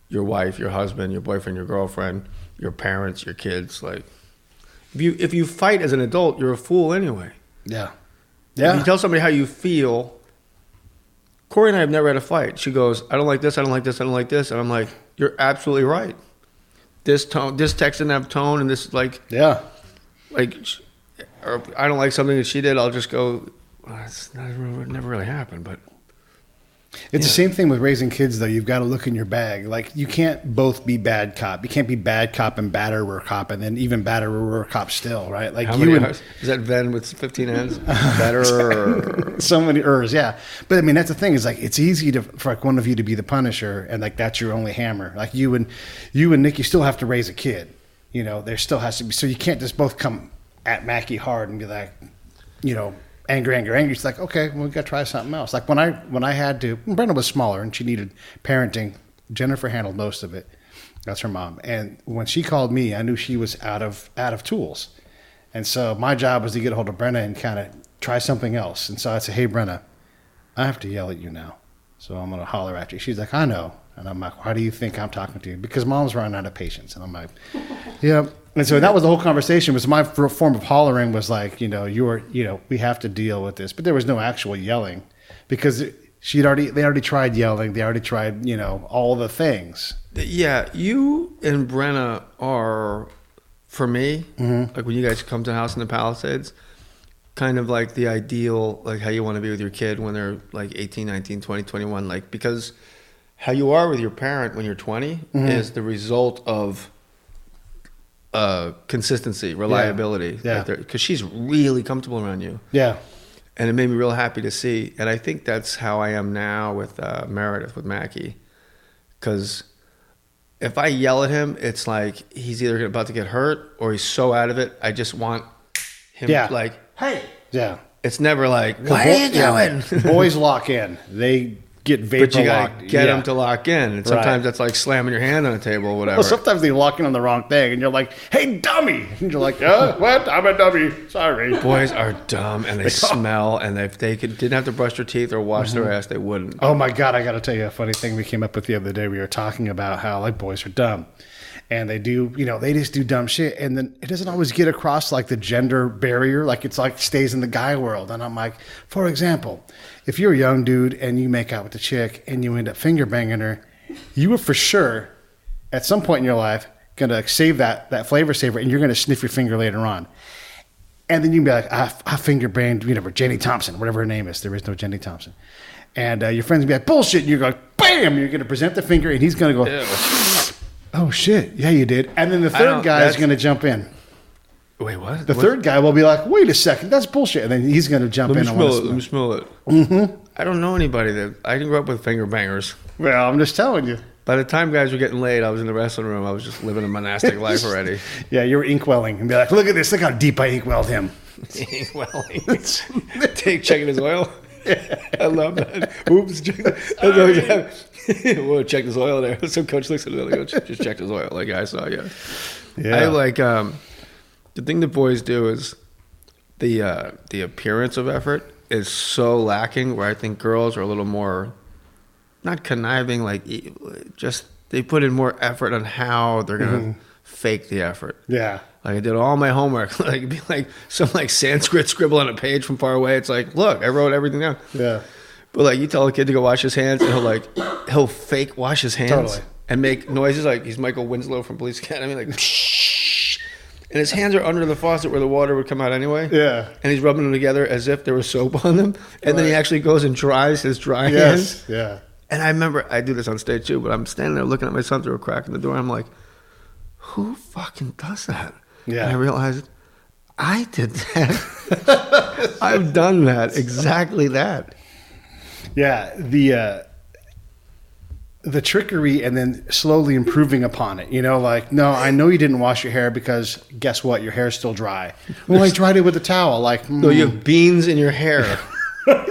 your wife, your husband, your boyfriend, your girlfriend, your parents, your kids, like if you fight as an adult, you're a fool anyway. Yeah. If you tell somebody how you feel, Corey and I have never had a fight. She goes, I don't like this, I don't like this, I don't like this. And I'm like, you're absolutely right. this tone, this text didn't have tone, and this like or I don't like something that she did, I'll just go, well, it never really happened, but. It's the same thing with raising kids, though. You've got to look in your bag. Like, you can't both be bad cop. You can't be bad cop and batterer cop, and then even batterer cop still, right? Like, is that Venn with 15 ends? Batterer. So many ers, yeah. But I mean, that's the thing. Is like, it's easy for like one of you to be the Punisher, and like that's your only hammer. Like you and Nick, you still have to raise a kid. You know, there still has to be. So you can't just both come at Mackie hard and be like, you know. Anger. It's like, okay, well, we got to try something else. Like when I had to, Brenda was smaller and she needed parenting. Jennifer handled most of it. That's her mom. And when she called me, I knew she was out of tools. And so my job was to get a hold of Brenda and kind of try something else. And so I said, hey, Brenda, I have to yell at you now. So I'm going to holler at you. She's like, I know. And I'm like, why do you think I'm talking to you? Because mom's running out of patience. And I'm like, yeah. And so that was the whole conversation. Was my form of hollering was like, you know, we have to deal with this. But there was no actual yelling because they already tried yelling. They already tried, you know, all the things. Yeah, you and Brenna are, for me, like when you guys come to the house in the Palisades, kind of like the ideal, like how you want to be with your kid when they're like 18, 19, 20, 21. Like, because how you are with your parent when you're 20 is the result of consistency, reliability. Yeah. Because she's really comfortable around you. Yeah. And it made me real happy to see. And I think that's how I am now with Meredith, with Mackie. Because if I yell at him, it's like he's either about to get hurt or he's so out of it. I just want him like, hey. Yeah. It's never like, what are you doing? Boys lock in. They get vapor But you got locked. to get them to lock in. And sometimes that's like slamming your hand on a table or whatever. Well, sometimes they lock in on the wrong thing, and you're like, hey, dummy. And you're like, what? I'm a dummy. Sorry. Boys are dumb, and they smell, and if they didn't have to brush their teeth or wash their ass, they wouldn't. Oh, my God. I got to tell you a funny thing we came up with the other day. We were talking about how, like, boys are dumb. And they do, you know, they just do dumb shit. And then it doesn't always get across, like, the gender barrier. Like, it's like stays in the guy world. And I'm like, for example, if you're a young dude and you make out with a chick and you end up finger banging her, you are for sure, at some point in your life, going to save that flavor saver, and you're going to sniff your finger later on. And then you can be like, I finger banged, you know, Jenny Thompson, whatever her name is. There is no Jenny Thompson. And your friends will be like, bullshit. And you're going, bam! You're going to present the finger, and he's going to go, oh, shit. Yeah, you did. And then the third guy is going to jump in. Wait, what? The third guy will be like, wait a second, that's bullshit. And then he's going to jump in. Let me smell it. Mm-hmm. I don't know anybody that... I grew up with finger bangers. Well, I'm just telling you. By the time guys were getting laid, I was in the wrestling room. I was just living a monastic life already. Yeah, you were inkwelling. And be like, look at this. Look how deep I inkwelled him. Inkwelling. Checking his oil. I love that. Oops. Whoa, check his oil there. Some coach looks at it and goes, just checked his oil. Like, I saw you. Yeah. I like... the thing that boys do is the appearance of effort is so lacking, where I think girls are a little more, not conniving, like just they put in more effort on how they're going to fake the effort. Yeah. Like I did all my homework. Like it'd be like some like Sanskrit scribble on a page from far away. It's like, look, I wrote everything down. Yeah. But like you tell a kid to go wash his hands, and he'll fake wash his hands and make noises like he's Michael Winslow from Police Academy, like and his hands are under the faucet where the water would come out anyway. Yeah. And he's rubbing them together as if there was soap on them. And then he actually goes and dries his dry hands. Yeah. And I remember, I do this on stage too, but I'm standing there looking at my son through a crack in the door. I'm like, who fucking does that? Yeah. And I realized, I did that. I've done that. Exactly that. Yeah. The trickery and then slowly improving upon it. You know, like, no, I know you didn't wash your hair because guess what? Your hair's still dry. Well, I dried it with a towel. Like, no, you have beans in your hair. Yeah.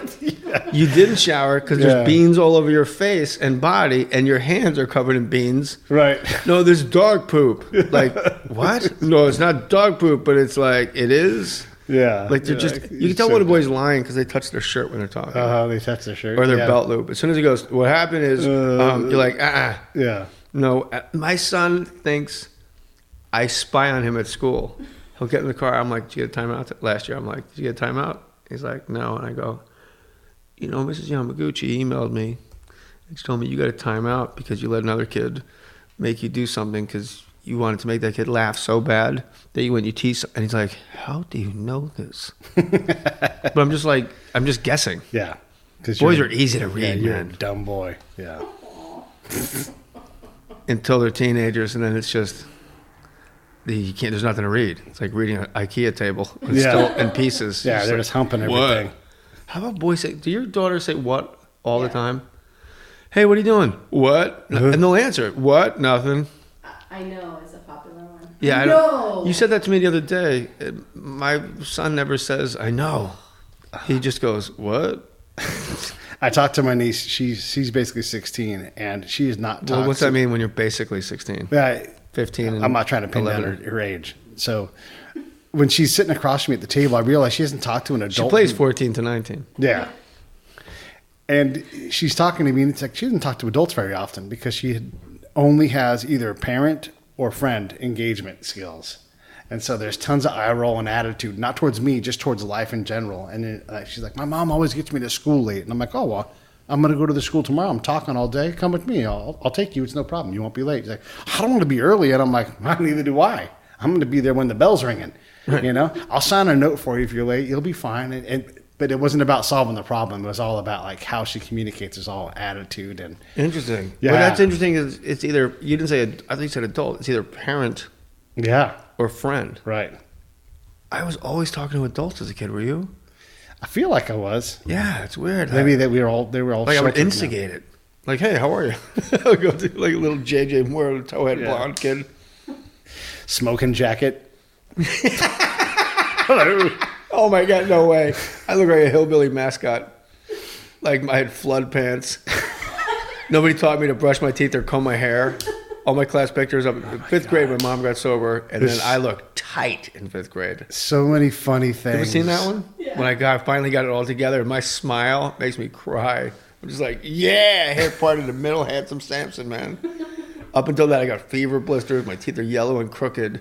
You didn't shower because there's beans all over your face and body, and your hands are covered in beans. Right. No, there's dog poop. Like, what? No, it's not dog poop, but it's like, it is. Yeah. Like, they're just, you can tell when a boy's lying because they touch their shirt when they're talking. They touch their shirt. Or their belt loop. As soon as he goes, what happened is, you're like, Yeah. No, my son thinks I spy on him at school. He'll get in the car. I'm like, did you get a timeout last year? I'm like, did you get a timeout? He's like, no. And I go, you know, Mrs. Yamaguchi emailed me. And she told me you got a timeout because you let another kid make you do something because you wanted to make that kid laugh so bad that you went, you tease, and he's like, how do you know this? But I'm just guessing. Yeah. Boys are easy to read, yeah, you're man. a dumb boy. Yeah. Until they're teenagers, and then it's just, you can't, there's nothing to read. It's like reading an IKEA table. It's still in pieces. Yeah, they're just humping everything. What? How about boys say, do your daughters say what all the time? Hey, what are you doing? What? And they'll answer, what? Nothing. I know is a popular one. Yeah, I know. You said that to me the other day. My son never says, I know. He just goes, what? I talked to my niece. She's basically 16, and she is not talking. Well, what's that mean when you're basically 16? Yeah, 15 and I'm not trying to pin down her age. So when she's sitting across from me at the table, I realize she hasn't talked to an adult. She plays 14 to 19. Yeah. And she's talking to me, and it's like she doesn't talk to adults very often because she only has either parent or friend engagement skills. And so there's tons of eye roll and attitude, not towards me, just towards life in general. And then, she's like, my mom always gets me to school late. And I'm like, oh, well, I'm going to go to the school tomorrow. I'm talking all day. Come with me. I'll take you. It's no problem. You won't be late. She's like, I don't want to be early. And I'm like, well, neither do I. I'm going to be there when the bell's ringing. Right. You know, I'll sign a note for you if you're late. You'll be fine. But it wasn't about solving the problem. It was all about like how she communicates. It's all attitude and interesting. Yeah, well, that's interesting. Is it's either you didn't say I think you said adult. It's either parent, or friend. Right. I was always talking to adults as a kid. Were you? I feel like I was. Yeah, it's weird. Maybe they were all like I would instigate it. Like, hey, how are you? I would go to like a little Jay Mohr, towhead blonde kid, smoking jacket. Oh my God, no way. I look like a hillbilly mascot. Like I had flood pants. Nobody taught me to brush my teeth or comb my hair. All my class pictures up in fifth grade, my mom got sober, and then I looked tight in fifth grade. So many funny things. You ever seen that one? Yeah. When I finally got it all together, my smile makes me cry. I'm just like, yeah, hair part in the middle, handsome Samson, man. Up until that, I got fever blisters. My teeth are yellow and crooked.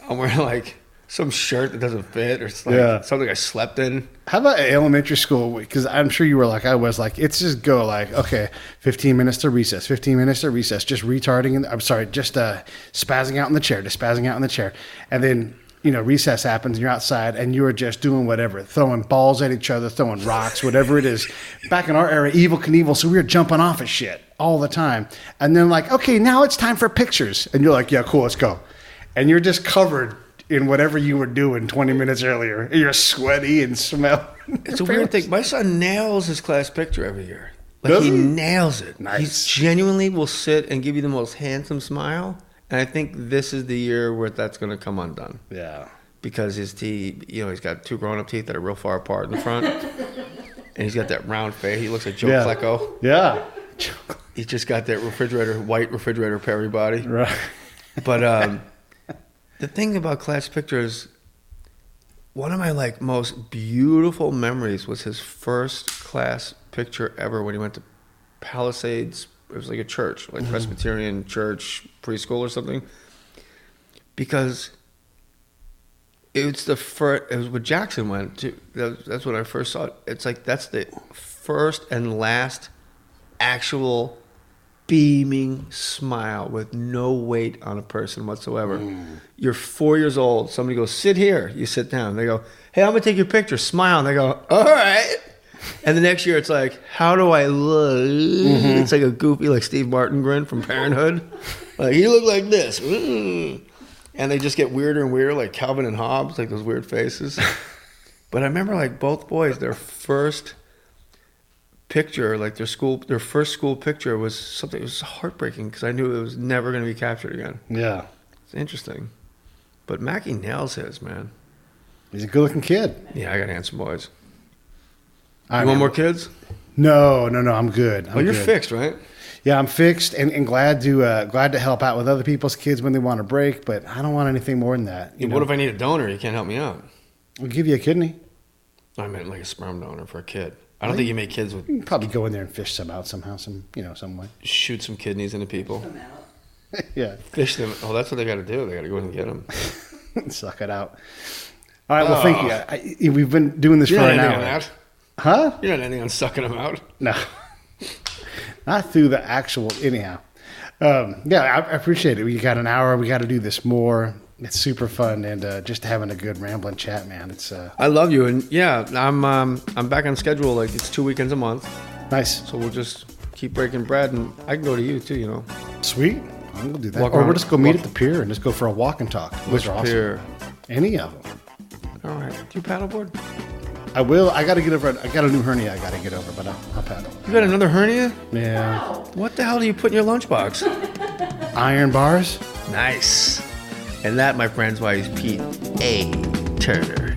I'm wearing like some shirt that doesn't fit, or it's like something I slept in. How about elementary school? Because I'm sure you were like I was. Like it's just go like, okay, 15 minutes to recess, 15 minutes to recess, just retarding. Just spazzing out in the chair, and then recess happens, and you're outside, and you are just doing whatever, throwing balls at each other, throwing rocks, whatever it is. Back in our era, Evel Knievel, so we were jumping off of shit all the time, and then like, okay, now it's time for pictures, and you're like, yeah, cool, let's go, and you're just covered in whatever you were doing 20 minutes earlier. You're sweaty and smell. It's a weird thing. My son nails his class picture every year. Like he nails it. Nice. He genuinely will sit and give you the most handsome smile. And I think this is the year where that's going to come undone. Yeah. Because his teeth, he's got two grown-up teeth that are real far apart in the front. And he's got that round face. He looks like Joe Klecko. Yeah. He's just got that white refrigerator Perry body. Right. But the thing about class pictures, one of my like most beautiful memories was his first class picture ever when he went to Palisades. It was like a church, like Presbyterian church preschool or something. Because it was what Jackson went to. That's when I first saw it. It's like that's the first and last actual beaming smile with no weight on a person whatsoever. You're 4 years old. Somebody goes, sit here. You sit down. They go, hey, I'm going to take your picture. Smile. And they go, all right. And the next year it's like, how do I look? It's like a goofy, like Steve Martin grin from Parenthood. Like, you look like this. And they just get weirder and weirder, like Calvin and Hobbes, like those weird faces. But I remember like both boys, their first picture, like their first school picture was something. It was heartbreaking because I knew it was never going to be captured again. Yeah, it's interesting. But Mackie nails his, man. He's a good-looking kid. Yeah, I got handsome boys. You want more kids? No, I'm good. You're fixed, right? Yeah, I'm fixed and glad to help out with other people's kids when they want a break. But I don't want anything more than that. What if I need a donor? You can't help me out. I'll give you a kidney. I meant like a sperm donor for a kid. I don't think you make kids with. You can probably go in there and fish some out somehow, some way. Shoot some kidneys into people. Yeah. Fish them. Oh, that's what they got to do. They got to go in and get them. Suck it out. All right. Well, thank you. We've been doing this for an hour. On that. Huh? You're not ending on sucking them out. No. Not through the actual. Anyhow. Yeah, I appreciate it. We got an hour. We got to do this more. It's super fun, and just having a good rambling chat, man. It's I love you, and yeah, I'm back on schedule. Like it's 2 weekends a month, nice. so we'll just keep breaking bread, and I can go to you too. You know, Sweet. We'll do that. Walk Or around- we'll just go meet at the pier and just go for a walk and talk. Those which are awesome. pier? Any of them. All right, do you paddleboard? I will. I got to get over. I got a new hernia. I got to get over, but I'll paddle. You got another hernia? Yeah. What the hell do you put in your lunchbox? Iron bars. Nice. And that, my friends, why he's Pete A. Turner.